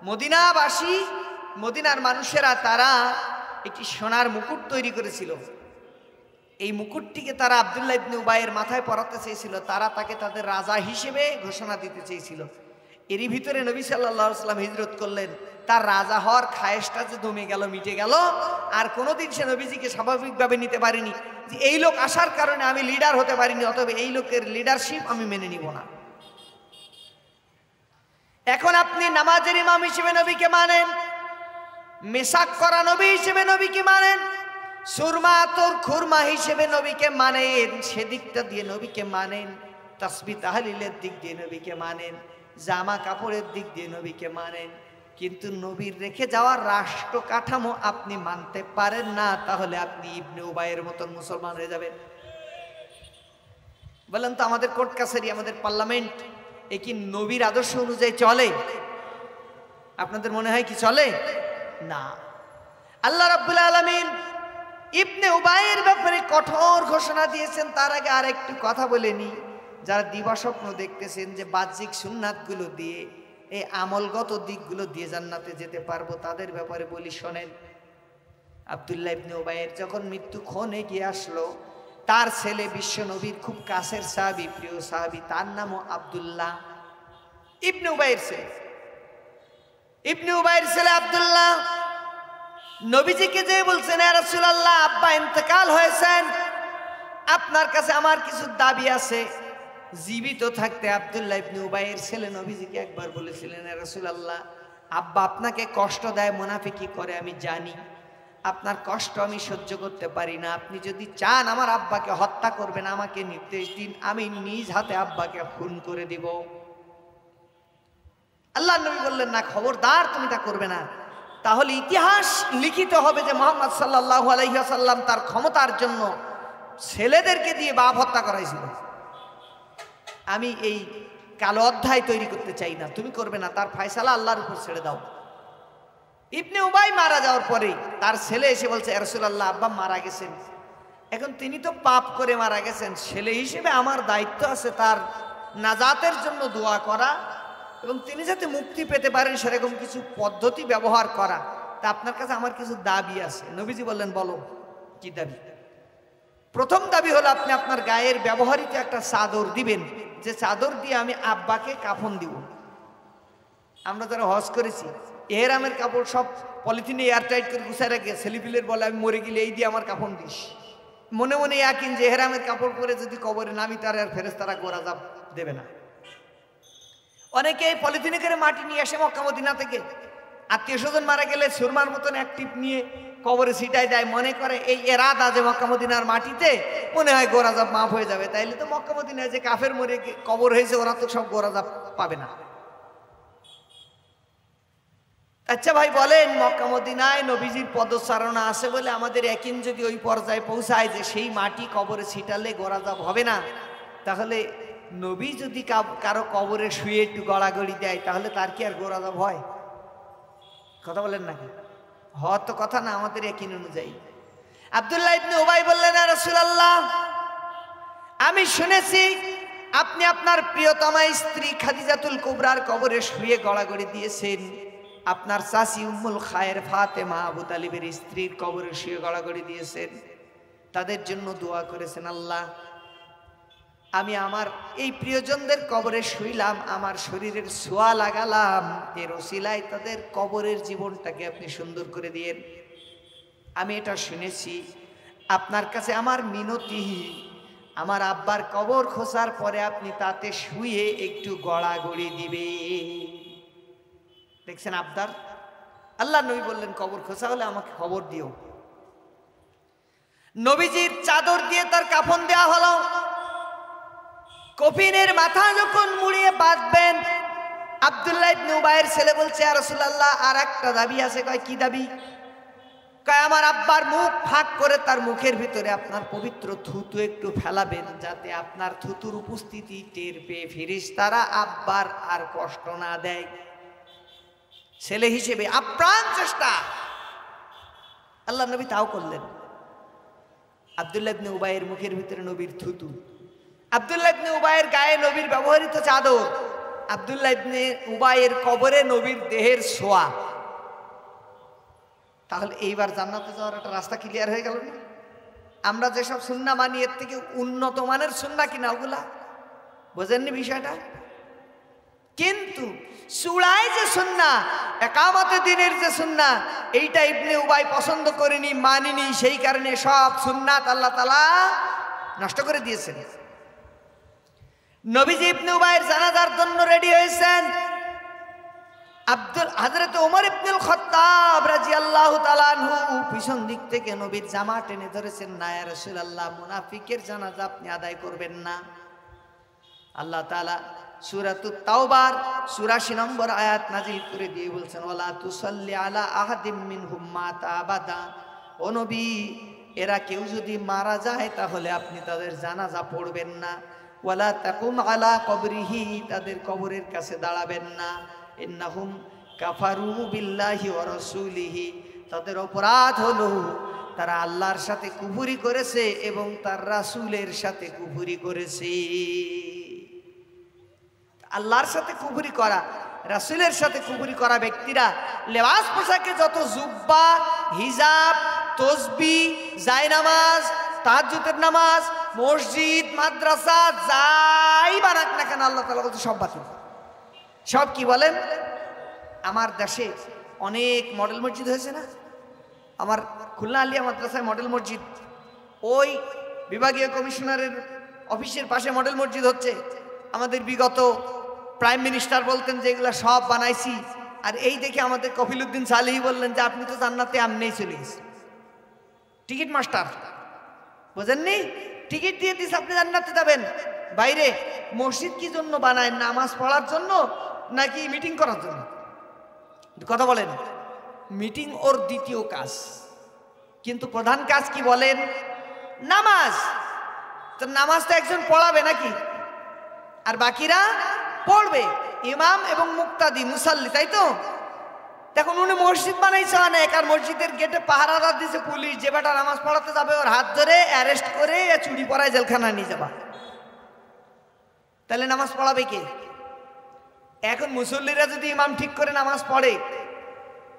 মদিনাবাসী, মদিনার মানুষেরা তারা একটি সোনার মুকুট তৈরি করেছিল। এই মুকুটটিকে তারা আব্দুল্লাহ ইবনে উবাইয়ের মাথায় পরাতে চেয়েছিল, তারা তাকে তাদের রাজা হিসেবে ঘোষণা দিতে চেয়েছিল। এরই ভিতরে নবী সাল্লাল্লাহু আলাইহি ওয়াসাল্লাম হিজরত করলেন, তার রাজা হওয়ার খায়েশটা যে দমে গেল, মিটে গেল। আর কোনোদিন সে নবীজিকে স্বাভাবিকভাবে নিতে পারেনি যে এই লোক আসার কারণে আমি লিডার হতে পারিনি, অতএব এই লোকের লিডারশিপ আমি মেনে নিব না। এখন আপনি নামাজের ইমাম হিসেবে নবীকে মানেন, মেসাক করা নবী হিসেবে নবীকে মানেন, সুরমা তোর খুরমা হিসেবে নবীকে মানেন, সেদিকটা দিয়ে নবীকে মানেন, তাসবিহ তাহলিলের দিক দিয়ে নবীকে মানেন, জামা কাপড়ের দিক দিয়ে নবীকে মানেন, কিন্তু নবীর রেখে যাওয়ার রাষ্ট্র কাঠামো আপনি মানতে পারেন না, তাহলে আপনি ইবনে উবাইয়ের মতন মুসলমান হয়ে যাবেন। বলেন তো আমাদের কোর্ট কাছারি, আমাদের পার্লামেন্ট এ কি নবীর আদর্শ অনুযায়ী চলে? আপনাদের মনে হয় কি চলে? না। আল্লাহ রাব্বুল আলামিন ইবনে উবাইয়ের ব্যাপারে কঠোর ঘোষণা দিয়েছেন। তার আগে আর একটু কথা বলে নি। যারা দিবাস্বপ্ন দেখতেছেন যে বাহ্যিক সুন্নাতগুলো দিয়ে, এই আমলগত দিকগুলো দিয়ে জান্নাতে যেতে পারবো, তাদের ব্যাপারে বলি শোনেন। আব্দুল্লাহ ইবনে উবাইয়ের যখন মৃত্যুক্ষণ এগিয়ে আসলো, তার ছেলে বিশ্ব নবীর খুব কাছের সাহাবী, প্রিয় সাহাবী, তার নামও আব্দুল্লাহ ইবনে উবাইয়ের ছেলে। ইবনে উবাইয়ের ছেলে আব্দুল্লাহ নবীজিকে যে বলছেন, ইয়া রাসূলুল্লাহ, আব্বা ইন্তেকাল হয়েছেন, আপনার কাছে আমার কিছু দাবি আছে। জীবিত থাকতে আব্দুল্লাহ ইবনে উবাইয়ের ছেলে নবীজিকে একবার বলেছিলেন, ইয়া রাসূলুল্লাহ, আব্বা আপনাকে কষ্ট দেয়, মুনাফিকি করে, আমি জানি। আপনার কষ্ট আমি সহ্য করতে পারি না। আপনি যদি চান আমার আব্বাকে হত্যা করবেন, আমাকে নির্দেশ দিন, আমি নিজ হাতে আব্বাকে খুন করে দিব। আল্লাহর নবী বললেন, না, খবরদার, তুমি তা করবে না। তাহলে ইতিহাস লিখিত হবে যে মুহাম্মদ সাল্লাল্লাহু আলাইহি ওয়াসাল্লাম তার ক্ষমতার জন্য ছেলেদেরকে দিয়ে বাপ হত্যা করাইছিল। আমি এই কালো অধ্যায় তৈরি করতে চাই না, তুমি করবে না, তার ফয়সালা আল্লাহর উপর ছেড়ে দাও। ইবনে উবাই মারা যাওয়ার পরে তার ছেলে এসে বলছে, ইয়া রাসূলুল্লাহ, আব্বা মারা গেছেন, এখন তিনি তো পাপ করে মারা গেছেন, ছেলে হিসেবে আমার দায়িত্ব আছে তার নাজাতের জন্য দোয়া করা এবং তিনি যাতে মুক্তি পেতে পারেন সেরকম কিছু পদ্ধতি ব্যবহার করা। তা আপনার কাছে আমার কিছু দাবি আছে। নবীজি বললেন, বলো কি দাবি? প্রথম দাবি হলো আপনি আপনার গায়ের ব্যবহৃত একটা চাদর দিবেন, যে চাদর দিয়ে আমি আব্বাকে কাফন দিব। আমরা যারা হজ করেছি, এহরামের কাপড় সব পলিথিনে এয়ারটাইট করে গুছায় রাখে, ছেলেপিলের বলে আমি মরে গেলে এই দিয়ে আমার কাফন দিস। মনে মনে ইয়াকিন যে এহরামের কাপড় পরে যদি কবরে নামি, তার আর ফেরেশতারা গোরাজাব দেবে না। অনেকে পলিথিনে করে মাটি নিয়ে আসে মক্কা মদিনা থেকে, আত্মীয় স্বজন মারা গেলে সুরমার মতন এক টিপ নিয়ে কবরে ছিটাই দেয়, মনে করে এই এরাদা যে মক্কা মদিনার মাটিতে মনে হয় গোরাজাব মাফ হয়ে যাবে। তাইলে তো মক্কা মদিনায় যে কাফের মরে কবর হয়েছে ওরা তো সব গোরাজাব পাবে না। আচ্ছা ভাই বলেন, মক্কা মদিনায় নবীজির পদচারণা আছে বলে আমাদের ইয়াকিন যদি ওই পর্যায়ে পৌঁছায় যে সেই মাটি কবরে ছিটালে গোরাজাব হবে না, তাহলে নবী যদি কারো কবরে শুয়ে একটু গড়াগড়ি দেয়, তাহলে তার কি আর গোরাজাব হয়? কথা বলেন নাকি? হওয়ার তো কথা না আমাদের ইয়াকিন অনুযায়ী। আব্দুল্লাহ ইবনে উবাই বললেন, ইয়া রাসূলুল্লাহ, আমি শুনেছি আপনি আপনার প্রিয়তমা স্ত্রী খাদিজাতুল কুবরার কবরে শুয়ে গড়াগড়ি দিয়েছেন, আপনার চাচি উম্মুল খায়ের ফাতেমা আবু তালিবের স্ত্রীর কবরে শুয়ে গড়াগড়ি দিয়েছেন, তাদের জন্য দোয়া করেছেন। আল্লাহ, আমি আমার এই প্রিয়জনদের কবরে শুইলাম, আমার শরীরের ছোঁয়া লাগালাম, এর ওসিলায় তাদের কবরের জীবনটাকে আপনি সুন্দর করে দিয়েন। আমি এটা শুনেছি, আপনার কাছে আমার মিনতি, আমার আব্বার কবর খোঁচার পরে আপনি তাতে শুয়ে একটু গড়াগড়ি দিবে। দেখছেন আবদার? আল্লাহ নবী বললেন, কবর খোঁচা হলে আমাকে খবর দিও। নবীজির চাদর দিয়ে তার কাফন দেওয়া হলো। কফিনের মাথা যখন মুড়িয়ে বাঁধবেন, আব্দুল্লাহ ইবনে উবাইয়ের ছেলে বলছে, ইয়া রাসূলুল্লাহ, আর একটা দাবি আছে। কয়, কি দাবি? কয়, আমার আব্বার মুখ ফাঁক করে তার মুখের ভিতরে আপনার পবিত্র থুতু একটু ফেলাবেন, যাতে আপনার থুতুর উপস্থিতি টের পেয়ে ফেরেশতারা আব্বার আর কষ্ট না দেয়। ছেলে হিসেবে আপ্রাণ চেষ্টা। আল্লাহ নবী তাও করলেন। আব্দুল্লাহ ইবনে উবাইয়ের মুখের ভিতরে নবীর থুতু, আব্দুল্লাহ ইবনে উবাইয়ের গায়ে নবীর ব্যবহৃত চাদর, আব্দুল্লাহ ইবনে উবাইয়ের কবরে নবীর দেহের ছোঁয়া। তাহলে এইবার জান্নাতে যাওয়ার একটা রাস্তা ক্লিয়ার হয়ে গেল না? আমরা যেসব সুন্নাহ মানি এর থেকে উন্নত মানের সুন্নাহ কিনা ওগুলা? বোঝেননি বিষয়টা? কিন্তু চূড়ায় যে সুন্নাহ, একামতে দিনের যে সুন্নাহ, এইটা ইবনে উবাই পছন্দ করেনি, মানিনি, সেই কারণে সব সুন্নাত আল্লাহ তাআলা নষ্ট করে দিয়েছেন। নবীজি ইবনে উবাইয়ের জানাজার জন্য রেডি হয়েছেন। হযরত ওমর ইবনুল খাত্তাব রাদিয়াল্লাহু তাআলা আনহু পিছন দিক থেকে নবীর জামা টেনে ধরেছেন, না ইয়া রাসূলুল্লাহ, মুনাফিকের জানাজা আপনি আদায় করবেন না। আল্লাহ তাআলা সূরাতুত তাওবার ৮৪ নম্বর আয়াত নাযিল করে দিয়ে বলছেন, ওয়ালা তুসাল্লি আলা আহাদিম মিনহুম মাতা আবাদা। ও নবী, এরা কেউ যদি মারা যায় তাহলে আপনি তাদের জানাজা পড়বেন না। ওয়ালা তাকুম আলা কবরিহি, তাদের কবরের কাছে দাঁড়াবেন না। ইন্নাহুম কাফারু বিল্লাহি ওয়া রাসূলিহি, তাদের অপরাধ হলো তারা আল্লাহর সাথে কুফরি করেছে এবং তার রাসূলের সাথে কুফরি করেছে। আল্লাহর সাথে কুফরি করা, রাসূলের সাথে কুফরি করা ব্যক্তিরা লেবাস পোশাকে যত জুব্বা, হিজাব, তসবিহ, জায়নামাজ, তাহাজ্জুদের নামাজ, মসজিদ, মাদ্রাসা যাই বানাক না কেন আল্লাহ তাআলা বলতে সব বাতিল। সব কি বলেন? আমার দেশে অনেক মডেল মসজিদ হয়েছে না, আমার খুলনা আলিয়া মাদ্রাসায় মডেল মসজিদ, ওই বিভাগীয় কমিশনারের অফিসের পাশে মডেল মসজিদ হচ্ছে। আমাদের বিগত প্রাইম মিনিস্টার বলতেন যে এগুলা সব বানাইছি, আর এই দেখে আমাদের কফিলউদ্দিন সালেহী বললেন যে আপনি তো জান্নাতে আমনেই চলে গেছেন। টিকিট মাস্টার বোঝেননি? টিকিট দিয়ে দিস আপনি জান্নাতে যাবেন। বাইরে মসজিদ কি জন্য বানায়? নামাজ পড়ার জন্য নাকি মিটিং করার জন্য? কথা বলেন। মিটিং ওর দ্বিতীয় কাজ, কিন্তু প্রধান কাজ কি বলেন? নামাজ। তো নামাজ তো একজন পড়াবে নাকি, আর বাকিরা পড়বে, ইমাম এবং মুক্তাদি, মুসাল্লি, তাই তো? দেখুন উনি মসজিদ বানাইছে অনেক, আর মসজিদের গেটে পাহারাদার দিয়েছে পুলিশ, যে বেটা নামাজ পড়াতে যাবে ওর হাত ধরে অ্যারেস্ট করে চুরি পড়ায় জেলখানা নিয়ে যাবা। তাহলে নামাজ পড়াবে কে? এখন মুসল্লিরা যদি ইমাম ঠিক করে নামাজ পড়ে,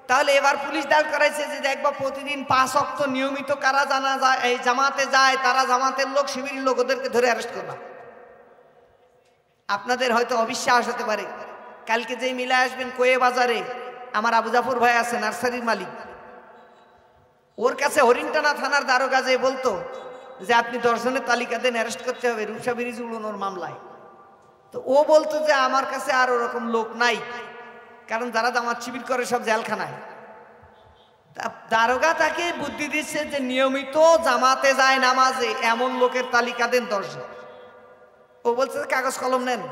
তাহলে এবার পুলিশ দাঁড় করাইছে যে দেখবা প্রতিদিন 5 ওয়াক্ত নিয়মিত কারা জানা যায়, এই জামাতে যায়, তারা জামাতের লোক, শিবিরের লোক, ওদেরকে ধরে অ্যারেস্ট করবা। আপনাদের হয়তো অবিশ্বাস হতে পারে, কালকে যেই মিলে আসবেন কোয়ে বাজারে, আমার আবু জাফর ভাই আছে, নার্সারির মালিক, ওর কাছে হরিণটানা থানার দারোগা যে বলতো যে আপনি 10 জনের তালিকা দেন, অ্যারেস্ট করতে হবে রূপসা ব্রিজ উড়ানোর মামলায়। তো ও বলতো যে আমার কাছে আর ওরকম লোক নাই, কারণ যারা জামাত শিবির করে সব জেলখানায়। দারোগা তাকে বুদ্ধি দিচ্ছে যে নিয়মিত জামাতে যায় নামাজে এমন লোকের তালিকা দেন 10 জন। ও বলছে কাগজ কলম নেন,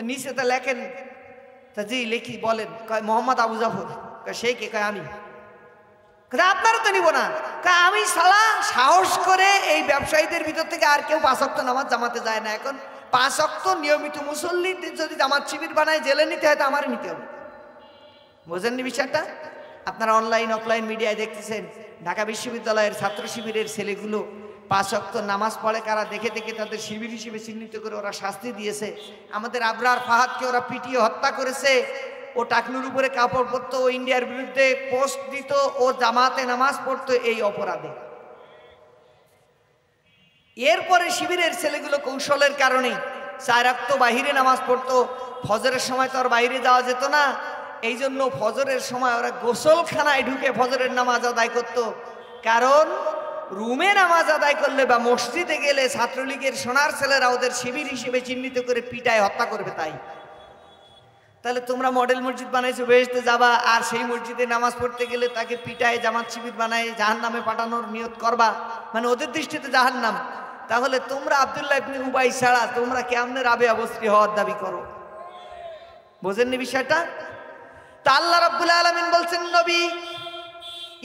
নিচে তা লেখেন। তা জি লিখি, বলেন। কয় মোহাম্মদ আবু জাফর। সেই কে? কয় আমি। আপনারা তো নিব না। আমি সালা সাহস করে এই ব্যবসায়ীদের ভিতর থেকে আর কেউ 5 ওয়াক্ত নামাজ জামাতে যায় না। এখন 5 ওয়াক্ত নিয়মিত মুসল্লি যদি জামাত শিবির বানায় জেলে নিতে হয়, তো আমারই নিতে হবে। বোঝেননি বিষয়টা? আপনারা অনলাইন অফলাইন মিডিয়ায় দেখতেছেন, ঢাকা বিশ্ববিদ্যালয়ের ছাত্র শিবিরের ছেলেগুলো 5 ওয়াক্ত নামাজ পড়ে কারা, দেখে দেখে তাদের শিবির হিসেবে চিহ্নিত করে ওরা শাস্তি দিয়েছে। আমাদের আবরার ফাহাদকে ওরা পিটিয়ে হত্যা করেছে। ও টাকনুর উপরে কাপড় পরতো, ও ইন্ডিয়ার বিরুদ্ধে পোস্ট দিত, ও জামাতে নামাজ পড়তো এই অপরাধে। এরপরে শিবিরের ছেলেগুলো কৌশলের কারণে 4 ওয়াক্ত বাহিরে নামাজ পড়তো। ফজরের সময় তো আর বাইরে যাওয়া যেত না, এই জন্য ফজরের সময় ওরা গোসলখানায় ঢুকে ফজরের নামাজ আদায় করত। কারণ রুমে নামাজ আদায় করলে বা মসজিদে গেলে ছাত্রলীগের সোনার ছেলেরা ওদের শিবির হিসেবে চিহ্নিত করে পিটায় হত্যা করবে। তাহলে তোমরা মডেল মসজিদ বানাইছো, বেহেশতে যাবা, আর সেই মসজিদে নামাজ পড়তে গেলে তাকে পিটায় জামাত শিবির বানায় জাহান্নামে পাঠানোর নিয়ত করবা, মানে ওদের দৃষ্টিতে জাহান্নাম। তাহলে তোমরা আব্দুল্লাহ ইবনে উবাই ছাড়া তোমরা কেমনে রাবে অবস্থি হওয়ার দাবি করো? বোঝেননি বিষয়টা? তা আল্লাহ রাব্বুল আলামিন বলছেন, নবী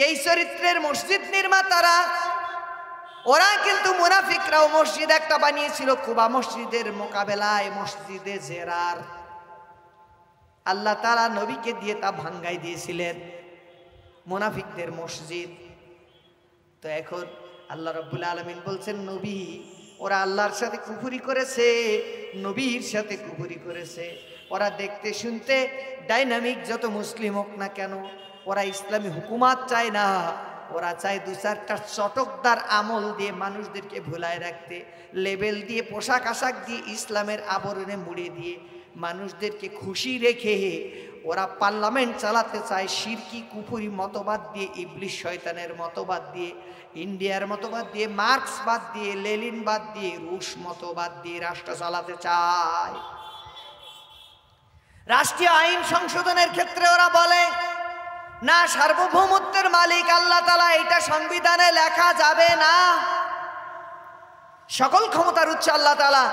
এই চরিত্রের মসজিদ নির্মাতারা, ওরা কিন্তু মুনাফিকরাও মসজিদ একটা বানিয়েছিল কুবা মসজিদের মোকাবেলায়, মসজিদে জেরার। আল্লাহ তাআলা নবীকে দিয়ে তা ভাঙ্গাই দিয়েছিলেন, মুনাফিকদের মসজিদ। তো এখন আল্লাহ রাব্বুল আলামিন বলছেন, নবী ওরা আল্লাহর সাথে কুফরি করেছে, নবীর সাথে কুফরি করেছে। ওরা দেখতে শুনতে ডাইনামিক যত মুসলিম হোক না কেন, ওরা ইসলামী হুকুমাত চায় না, ওরা চায় 2-4টা চটকদার আমল দিয়ে মানুষদেরকে ভুলায় রাখতে, লেবেল দিয়ে, পোশাক আশাক দিয়ে, ইসলামের আবরণে মুড়িয়ে দিয়ে মানুষদেরকে খুশি রেখে ওরা পার্লামেন্ট চালাতে চায় শিরকি কুফরি মতবাদ দিয়ে, ইবলিশ শয়তানের মতবাদ দিয়ে, ইন্ডিয়ার মতবাদ দিয়ে, মার্কস বাদ দিয়ে, লেলিন বাদ দিয়ে, রুশ মতবাদ দিয়ে রাষ্ট্র চালাতে চায়। রাষ্ট্রীয় আইন সংশোধনের ক্ষেত্রে ওরা বলে না, সার্বভৌমত্বের মালিক আল্লাহ তাআলা, এটা সংবিধানে লেখা যাবে না। সকল ক্ষমতার উৎস আল্লাহ তাআলা,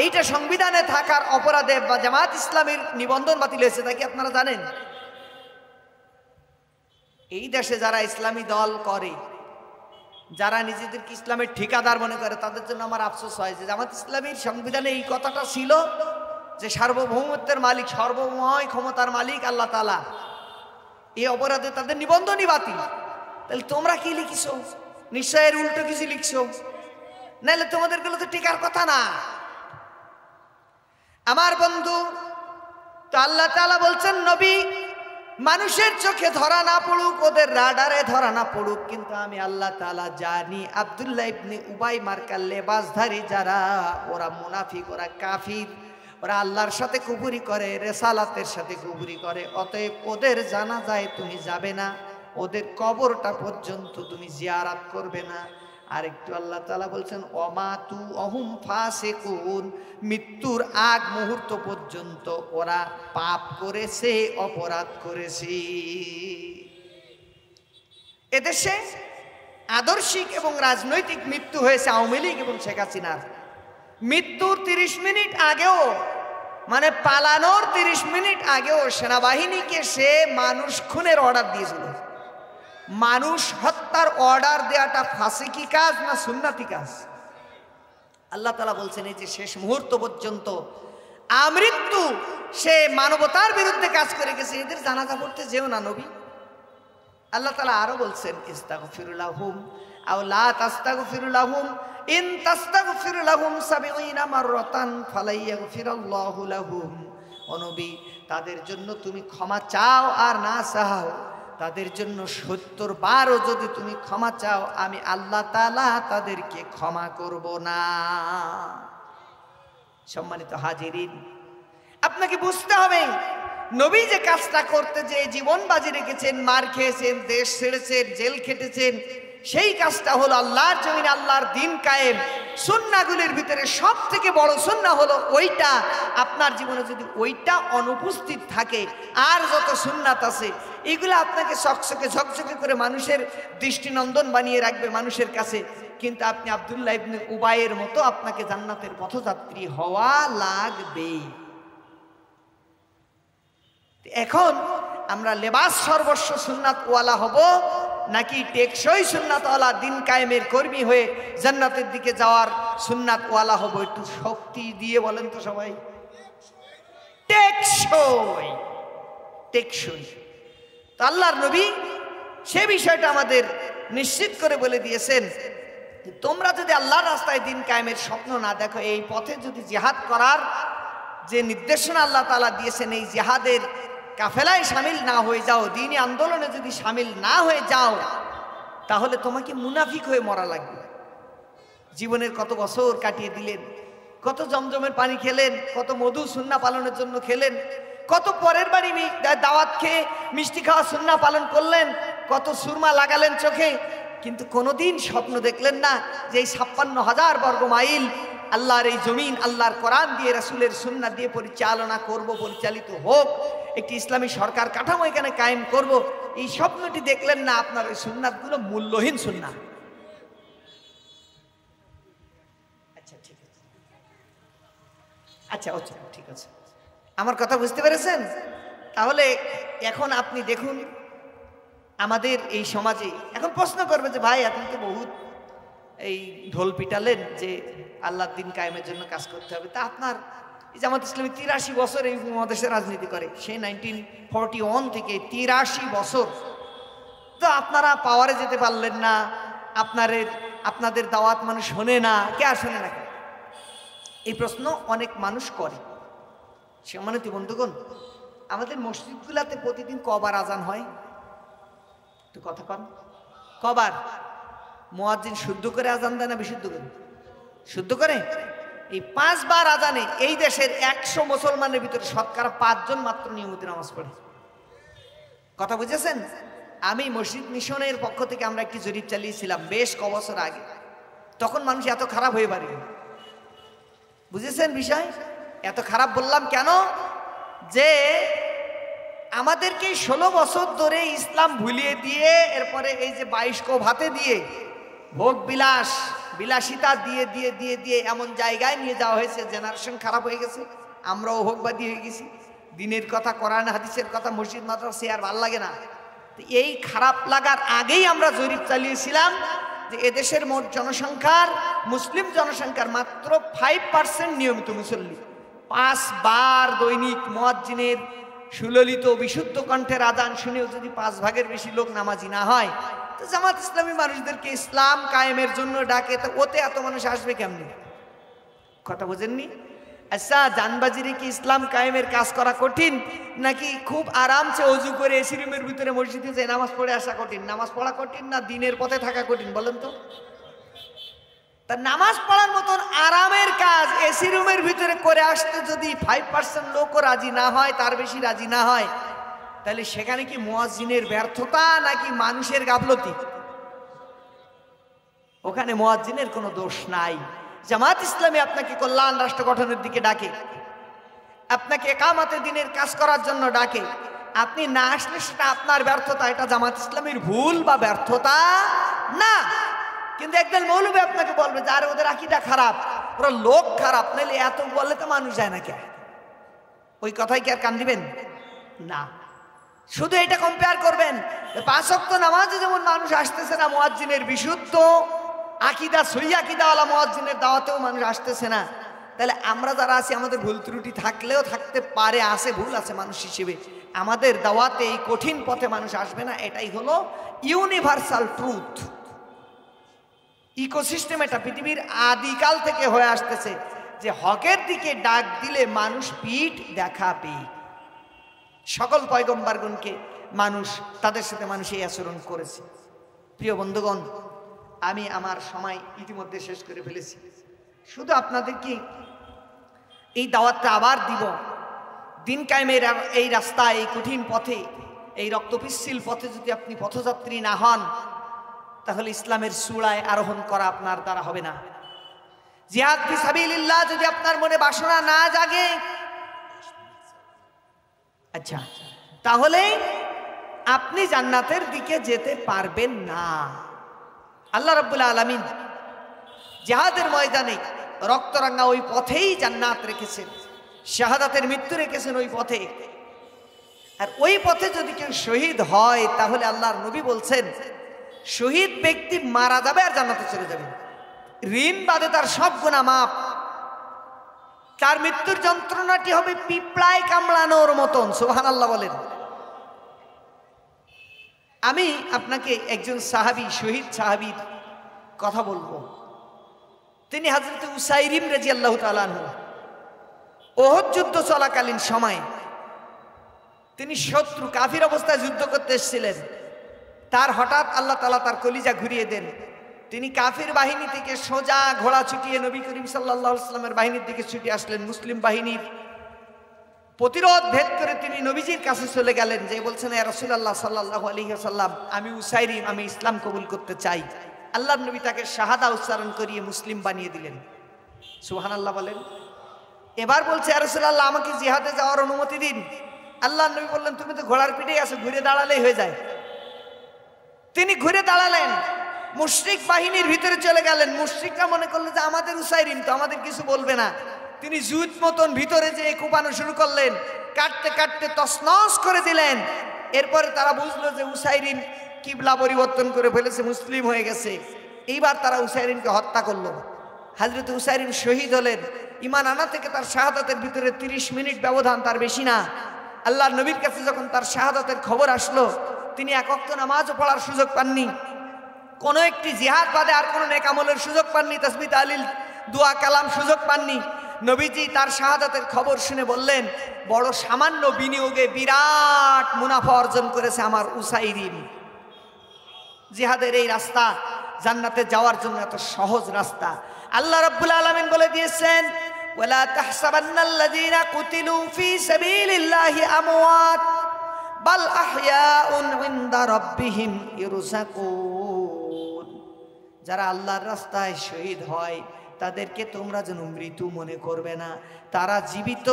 এইটা সংবিধানে থাকার অপরাধে বা জামাত ইসলামের নিবন্ধন বাতিল হয়েছে, তা কি আপনারা জানেন? এই দেশে যারা ইসলামী দল করে, যারা নিজেদেরকে ইসলামের ঠিকাদার মনে করে তাদের জন্য আমার আফসোস হয় যে জামাত ইসলামীর সংবিধানে এই কথাটা ছিল যে সার্বভৌমত্বের মালিক, সর্বময় ক্ষমতার মালিক আল্লাহ তাআলা। এই অপরাধে তাদের নিবন্ধনই বাতিল। তাহলে তোমরা কি লিখছো? নিশ্চয় এর উল্টো কিছু লিখছো, নাহলে তোমাদের গুলো তো টিকার কথা না। আমার বন্ধু, তো আল্লাহ তাআলা বলছেন নবী মানুষের চোখে ধরা না পড়ুক, ওদের রাডারে ধরা না পড়ুক, কিন্তু আমি আল্লাহ তাআলা জানি আব্দুল্লাহ ইবনে উবাই মার্কার লেবাসধারী যারা, ওরা মুনাফিক, ওরা কাফির, ওরা আল্লাহর সাথে কুফরি করে, রেসালাতের সাথে কুফরি করে। অতএব ওদের জানাজায় তুমি যাবে না, ওদের কবরটা পর্যন্ত তুমি জিয়ারাত করবে না। আর একটু আল্লাহ তাআলা বলছেন ওমাতু অহুম ফাসিকুন, মৃত্যুর আগ মুহূর্ত পর্যন্ত ওরা পাপ করেছে, অপরাধ করেছে। এদেশে আদর্শিক এবং রাজনৈতিক মৃত্যু হয়েছে আওয়ামী লীগ এবং শেখ হাসিনার। মৃত্যুর 30 মিনিট আগেও, মানে পালানোর 30 মিনিট আগেও সেনাবাহিনীকে সে মানুষ খুনের অর্ডার দিয়েছিল। মানুষ হত্যার অর্ডার দেওয়াটা ফাসিকি কাজ না সুন্নাতি কাজ? আল্লাহ তাআলা বলছেন এই যে শেষ মুহূর্ত পর্যন্ত আমৃত্যু সে মানবতার বিরুদ্ধে কাজ করে গেছে, এদের জানাজা পড়তে যেও না নবী। আল্লাহ তাআলা আরো বলছেন ইস্তাগফিরু লাহুম আও লা তাস্তাগফিরু লাহুম ইন তাস্তাগফিরু লাহুম ৭০ মাররাতান ফালাইয়াগফিরাল্লাহু লাহুম। ও নবী, তাদের জন্য তুমি ক্ষমা চাও আর না চাও, তাদের জন্য ৭০ বারও যদি তুমি ক্ষমা চাও, আমি আল্লাহ তাআলা তাদেরকে ক্ষমা করব না। সম্মানিত হাজিরিন, আপনাকে বুঝতে হবে নবী যে কাজটা করতে যে জীবন বাজি রেখেছেন, মার খেয়েছেন, দেশ ছেড়েছেন, জেল খেটেছেন, সেই কাজটা হলো আল্লাহর জমিনে আল্লাহর দিন কায়েম। সুন্নাহগুলির ভিতরে সব থেকে বড় সুন্নাহ হলো ওইটা। আপনার জীবনে যদি ওইটা অনুপস্থিত থাকে, আর যত সুন্নাত আছে এগুলো আপনাকে চকচকে ঝকঝকে করে মানুষের দৃষ্টিনন্দন বানিয়ে রাখবে মানুষের কাছে, কিন্তু আপনি আব্দুল্লাহ ইবনে উবাইয়ের মতো আপনাকে জান্নাতের পথযাত্রী হওয়া লাগবে। এখন আমরা লেবাস সর্বস্ব সুন্নাতওয়ালা হব, নাকি টেকসই সুন্নাতওয়ালা দিন কায়েমের কর্মী হয়ে জান্নাতের দিকে যাওয়ার সুন্নাতওয়ালা হব? একটু শক্তি দিয়ে বলেন তো সবাই। টেকসই, টেকসই। তো আল্লাহর নবী সে বিষয়টা আমাদের নিশ্চিত করে বলে দিয়েছেন, তোমরা যদি আল্লাহর রাস্তায় দিন কায়েমের স্বপ্ন না দেখো, এই পথে যদি জিহাদ করার যে নির্দেশনা আল্লাহ তাআলা দিয়েছেন, এই জিহাদের কাফেলায় শামিল না হয়ে যাও, দ্বীনি আন্দোলনে যদি শামিল না হয়ে যাও, তাহলে তোমাকে মুনাফিক হয়ে মরা লাগবে। জীবনের কত বছর কাটিয়ে দিলেন, কত জমজমের পানি খেলেন, কত মধু সুন্নাহ পালনের জন্য খেলেন, কত পরের বাড়ি দাওয়াত খেয়ে মিষ্টি খাওয়া সুন্নাহ পালন করলেন, কত সুরমা লাগালেন চোখে, কিন্তু কোনোদিন স্বপ্ন দেখলেন না যে এই ৫৬,০০০ বর্গ মাইল আল্লাহর এই জমিন আল্লাহর কোরআন দিয়ে, রাসূলের সুন্নাহ দিয়ে পরিচালনা করব, পরিচালিত হোক, একটি ইসলামী সরকার কাঠামো এখানে কায়েম করব। এই স্বপ্নটি দেখলেন না। আপনার ওই সুন্নাতগুলো মূল্যহীন সুন্নাহ। আচ্ছা ঠিক আছে, আচ্ছা ঠিক আছে, আমার কথা বুঝতে পেরেছেন? তাহলে এখন আপনি দেখুন আমাদের এই সমাজে এখন প্রশ্ন করবে যে ভাই আপনি তো বহুত এই ঢোল পিটালেন যে আল্লাহর দিন কায়েমের জন্য কাজ করতে হবে, তা আপনার জামাত ইসলামী ৮৩ বছর এই মহাদেশে রাজনীতি করে, সেই 1941 থেকে ৮৩ বছর, তো আপনারা পাওয়ারে যেতে পারলেন না, আপনাদের দাওয়াত মানুষ শোনে না, কে আর শোনে না? এই প্রশ্ন অনেক মানুষ করে। সম্মানিত বন্ধুগণ, আমাদের মসজিদগুলোতে প্রতিদিন কবার আজান হয়? একটু কথা কন, কবার? মুয়াজ্জিন শুদ্ধ করে আজান দেয় না বিশুদ্ধ করে? শুদ্ধ করে। এই 5 বার আজানে এই দেশের 100 মুসলমানের ভিতরে শতকরা 5 জন মাত্র নিয়মিত নামাজ পড়ে। কথা বুঝেছেন? আমি মসজিদ মিশনের পক্ষ থেকে আমরা একটি জরিপ চালিয়েছিলাম বেশ ক বছর আগে, তখন মানুষ এত খারাপ হয়ে পারে। বুঝেছেন বিষয়? এত খারাপ বললাম কেন? যে আমাদেরকে 16 বছর ধরে ইসলাম ভুলিয়ে দিয়ে, এরপরে এই যে বায়স্কোপ হাতে দিয়ে ভোগ বিলাসিতা দিয়ে দিয়ে দিয়ে দিয়ে এমন জায়গায় নিয়ে যাওয়া হয়েছে, জেনারেশন খারাপ হয়ে গেছে, আমরাও ভোগবাদী হয়ে গেছি। দিনের কথা, কোরআন হাদিসের কথা, মসজিদ মাদ্রাসা আর ভাল লাগে না। তো এই খারাপ লাগার আগেই আমরা জরিপ চালিয়েছিলাম যে এদেশের মোট জনসংখ্যার মুসলিম জনসংখ্যার মাত্র 5% নিয়মিত মুসল্লি। 5 বার দৈনিক মুয়াজ্জিনের সুললিত বিশুদ্ধ কণ্ঠের আযান শুনেও যদি 5 ভাগের বেশি লোক নামাজি না হয়, তো জামাত ইসলামী মানুষদেরকে ইসলাম কায়েমের জন্য ডাকে, তো ওতে এত মানুষ আসবে কেমনি? কথা বোঝেননি? আচ্ছা, জানবাজিরে কি ইসলাম কায়েমের কাজ করা কঠিন, নাকি খুব আরামসে অজু করে এসি রুমের ভিতরে মসজিদে যে নামাজ পড়ে আসা কঠিন? নামাজ পড়া কঠিন না দিনের পথে থাকা কঠিন বলেন তো? তা নামাজ পড়ার মতন আরামের কাজ এসি রুমের ভিতরে করে আসতে যদি 5% লোকও রাজি না হয়, তার বেশি রাজি না হয়, তাহলে সেখানে কি মুয়াজ্জিনের ব্যর্থতা নাকি মানুষের গাফলতি? ওখানে মুয়াজ্জিনের কোনো দোষ নাই। জামাত ইসলামী আপনাকে কল্যাণ রাষ্ট্র গঠনের দিকে ডাকে, আপনাকে একামতে দিনের কাজ করার জন্য ডাকে। আপনি না আসলে সেটা আপনার ব্যর্থতা, এটা জামাত ইসলামীর ভুল বা ব্যর্থতা না। কিন্তু একদল মৌলবী আপনাকে বলবে যে আরে ওদের আকীদা খারাপ, ওরা লোক খারাপ, নাহলে এত বললে তো মানুষ যায় না কে? ওই কথাই কি আর কান দিবেন? না, শুধু এটা কম্পেয়ার করবেন 5 ওয়াক্ত নামাজে যেমন মানুষ আসতেছে না, মুয়াজ্জিনের বিশুদ্ধ আকীদা সহি আকীদাওয়ালা মুয়াজ্জিনের দাওয়াতেও মানুষ আসতেছে না, তাহলে আমরা যারা আছি আমাদের ভুল ত্রুটি থাকলেও থাকতে পারে, আছে ভুল আছে মানুষ হিসেবে, আমাদের দাওয়াতে এই কঠিন পথে মানুষ আসবে না, এটাই হলো ইউনিভার্সাল ট্রুথ। ইকোসিস্টেম এটা পৃথিবীর আদিকাল থেকে হয়ে আসতেছে যে হকের দিকে ডাক দিলে মানুষ পিঠ দেখাবে। সকল পয়গম্বরগণকে মানুষ, তাদের সাথে মানুষ এই আচরণ করেছে। প্রিয় বন্ধুগণ, আমি আমার সময় ইতিমধ্যে শেষ করে ফেলেছি। শুধু আপনাদেরকে এই দাওয়াতটা আবার দিব, দিন কায়েমের এই রাস্তায়, এই কঠিন পথে, এই রক্তপিচ্ছিল পথে যদি আপনি পথযাত্রী না হন, তাহলে ইসলামের চূড়ায় আরোহণ করা আপনার দ্বারা হবে না। জিহাদ ফি সাবিলিল্লাহ যদি আপনার মনে বাসনা না জাগে, আচ্ছা, তাহলে আপনি জান্নাতের দিকে যেতে পারবেন না। আল্লাহ রাব্বুল আলামিন জিহাদের ময়দানে রক্তরাঙ্গা ওই পথেই জান্নাত রেখেছেন, শাহাদাতের মৃত্যু রেখেছেন ওই পথে। আর ওই পথে যদি কেউ শহীদ হয়, তাহলে আল্লাহর নবী বলছেন শহীদ ব্যক্তি মারা যাবে আর জান্নাতে চলে যাবে, ঋণ বাদে তার সব গুনাহ মাফ। তার মৃত্যুর যন্ত্রণাটি হবে পিঁপড়ায় কামড়ানোর মতন। সুবহানাল্লাহ বলেন। আমি আপনাকে একজন সাহাবী, শহীদ সাহাবীর কথা বলবো। তিনি হযরত উসাইরিম রাদিয়াল্লাহু তাআলা আনহু। ওহদ যুদ্ধ চলাকালীন সময়ে তিনি শত্রু কাফির অবস্থায় যুদ্ধ করতে এসেছিলেন। তার হঠাৎ আল্লাহ তাআলা তার কলিজা ঘুরিয়ে দেন। তিনি কাফির বাহিনী থেকে সোজা ঘোড়া ছুটিয়ে নবী করিম সাল্লাল্লাহু আলাইহি ওয়াসাল্লামের বাহিনীর দিকে ছুটে আসলেন। মুসলিম বাহিনীর প্রতিরোধ ভেদ করে তিনি নবীজির কাছে চলে গেলেন, যে বলছেন ইয়া রাসূলুল্লাহ সাল্লাল্লাহু আলাইহি ওয়াসাল্লাম, আমি উসাইরিম, আমি ইসলাম কবুল করতে চাই। আল্লাহর নবী তাকে শাহাদা উচ্চারণ করিয়ে মুসলিম বানিয়ে দিলেন। সুবহানাল্লাহ বলেন। এবার বলছে ইয়া রাসূলুল্লাহ, আমাকে জিহাদে যাওয়ার অনুমতি দিন। আল্লাহর নবী বললেন তুমি তো ঘোড়ার পিঠেই আছো, ঘুরে দাঁড়ালেই হয়ে যায়। তিনি ঘুরে দাঁড়ালেন, মুশরিক বাহিনীর ভিতরে চলে গেলেন। মুশরিকরা মনে করলো যে আমাদের উসাইরিম তো, আমাদের কিছু বলবে না। তিনি জুত মতন ভিতরে যে কোপানো শুরু করলেন, কাটতে কাটতে তছনছ করে দিলেন। এরপরে তারা বুঝলো যে উসাইরিম কিবলা পরিবর্তন করে ফেলেছে, মুসলিম হয়ে গেছে। এইবার তারা উসাইরিমকে হত্যা করলো। হযরত উসাইরিম শহীদ হলেন। ঈমান আনা থেকে তার শাহাদাতের ভিতরে 30 মিনিট ব্যবধান, তার বেশি না। আল্লাহর নবীর কাছে যখন তার শাহাদাতের খবর আসলো, তিনি এক ওয়াক্ত নামাজও পড়ার সুযোগ পাননি, কোনো একটি জিহাদ বাদে আর কোনো নেক আমলের সুযোগ পাননি, তাসবিহ তাহলিল দোয়া কালাম সুযোগ পাননি। নবীজি তার শাহাদাতের খবর শুনে বললেন, বড় সামান্য বিনিয়োগে বিরাট মুনাফা অর্জন করেছে আমার উসাইরিম। জিহাদের এই রাস্তা জান্নাতে যাওয়ার জন্য এত সহজ রাস্তা। আল্লাহ রাব্বুল আলামিন বলে দিয়েছেন, ওয়ালা তাহসাবান্নাল্লাযীনা কুতিলু ফী সাবিলিল্লাহি আমওয়াত বাল আহইয়াউন ইনদা রাব্বিহিম ইরযাকুন। যারা আল্লাহর রাস্তায় শহীদ হয় তাদেরকে তোমরা যেন মৃত্যু মনে করবে না, তারা জীবিত,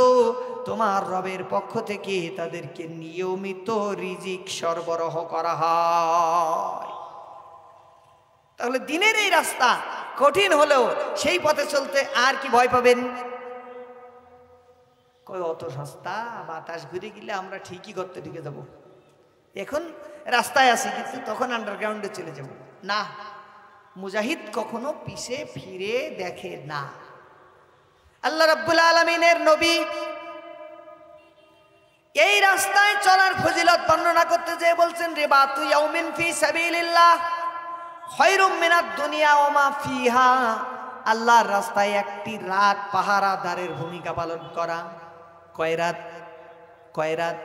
তোমার রবের পক্ষ থেকে তাদেরকে নিয়মিত রিজিক সরবরাহ করা হয়। তাহলে দিনের এই রাস্তা কঠিন হলেও সেই পথে চলতে আর কি ভয় পাবেন? কই অত সস্তা, বাতাস ঘুরে গেলে আমরা ঠিকই করতে ঢুকে যাব। এখন রাস্তায় আছি কিন্তু তখন আন্ডারগ্রাউন্ডে চলে যাব না। মুজাহিদ কখনো পিছে ফিরে দেখে না। আল্লাহ রাব্বুল আলামিনের নবী এই রাস্তায় চলার ফজিলত বর্ণনা করতে যেয়ে বলছেন, রিবাতু ইয়াউমিন ফি সাবিলিল্লাহ খায়রুম মিনাদ দুনিয়া ওয়া মা ফিহা। আল্লাহর রাস্তায় একটি রাত পাহারাদারের ভূমিকা পালন করা। কয় রাত? কয় রাত?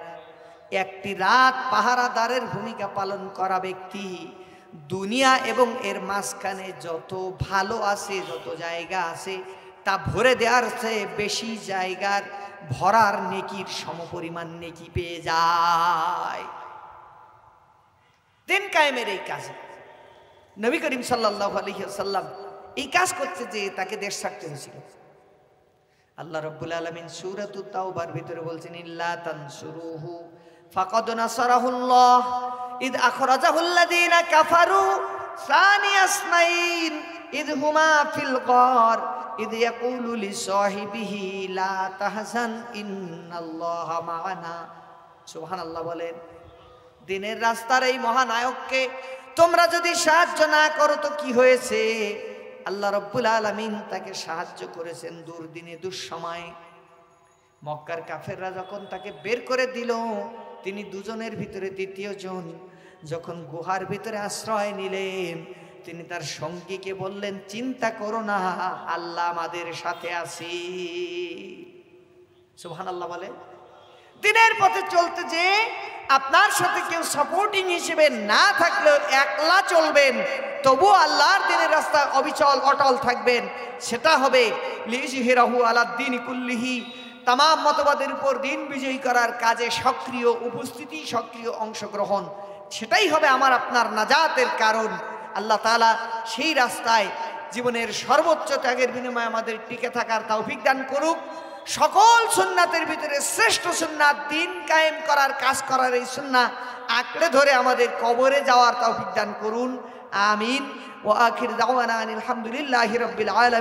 একটি রাত পাহারাদারের ভূমিকা পালন করা ব্যক্তি দুনিয়া এবং এর মাঝখানে যত ভালো আছে, যত জায়গা আছে, তা ভরে দেওয়ার চেয়ে বেশি জায়গার ভরার নেকির সমপরিমাণ নেকি পেয়ে যায়। দিন কায়েমের এই কাজে নবী করিম সাল্লাল্লাহু আলাইহি ওয়াসাল্লাম এই কাজ করতে যে তাকে দেশ ছাড়তে হয়েছিল। আল্লাহ রাব্বুল আলামিন সূরাতুত তাওবার ভিতরে বলছেন, ইল্লা তানসুরুহু ফাকাদ নাসারাহুল্লাহ ইদ আখরাজাহুল্লাযীনা কাফারু সানিয়া ইসনাইন ইদ হুমা ফিল গার ইদ ইয়াকুলু লিসাহিবিহি লা তাহজান ইন্নাল্লাহা মা'ানা। সুবহানাল্লাহ বলেন। দিনের রাস্তার এই মহানায়ককে তোমরা যদি সাহায্য না করো তো কি হয়েছে? আল্লাহ রাব্বুল আলামিন তাকে সাহায্য করেছেন দুর্দিনে, দুঃসময়ে। মক্কার কাফেররা যখন তাকে বের করে দিল, তিনি দুজনের ভিতরে দ্বিতীয় জন। যখন গুহার ভিতরে আশ্রয় নিলেন, তিনি তার সঙ্গীকে বললেন, চিন্তা করো না, আল্লাহ আমাদের সাথে আছে। সুবহানাল্লাহ বলে। দিনের পথে চলতে যে আপনার সাথে কেউ সাপোর্টিং হিসেবে না থাকলেও একলা চলবেন, তবু আল্লাহর দিনের রাস্তা অবিচল অটল থাকবেন। সেটা হবে লিইজহিরাহু আলাদ-দীনি কুল্লিহি, তাম মতবাদের উপর দিন বিজয়ী করার কাজে সক্রিয় উপস্থিতি, সক্রিয় অংশগ্রহণ। সেটাই হবে আমার আপনার নাজাতের কারণ। আল্লাহ তাআলা সেই রাস্তায় জীবনের সর্বোচ্চ ত্যাগের বিনিময়ে আমাদের টিকে থাকার তৌফিক দান করুক। সকল সুন্নাতের ভিতরে শ্রেষ্ঠ সুন্নাত দিন কায়েম করার, কাজ করার এই সুন্নাহ আঁকড়ে ধরে আমাদের কবরে যাওয়ার তৌফিক দান করুন। আমিন। ওয়া আখির দাওয়ানা আলহামদুলিল্লাহি রাব্বিল আলামিন।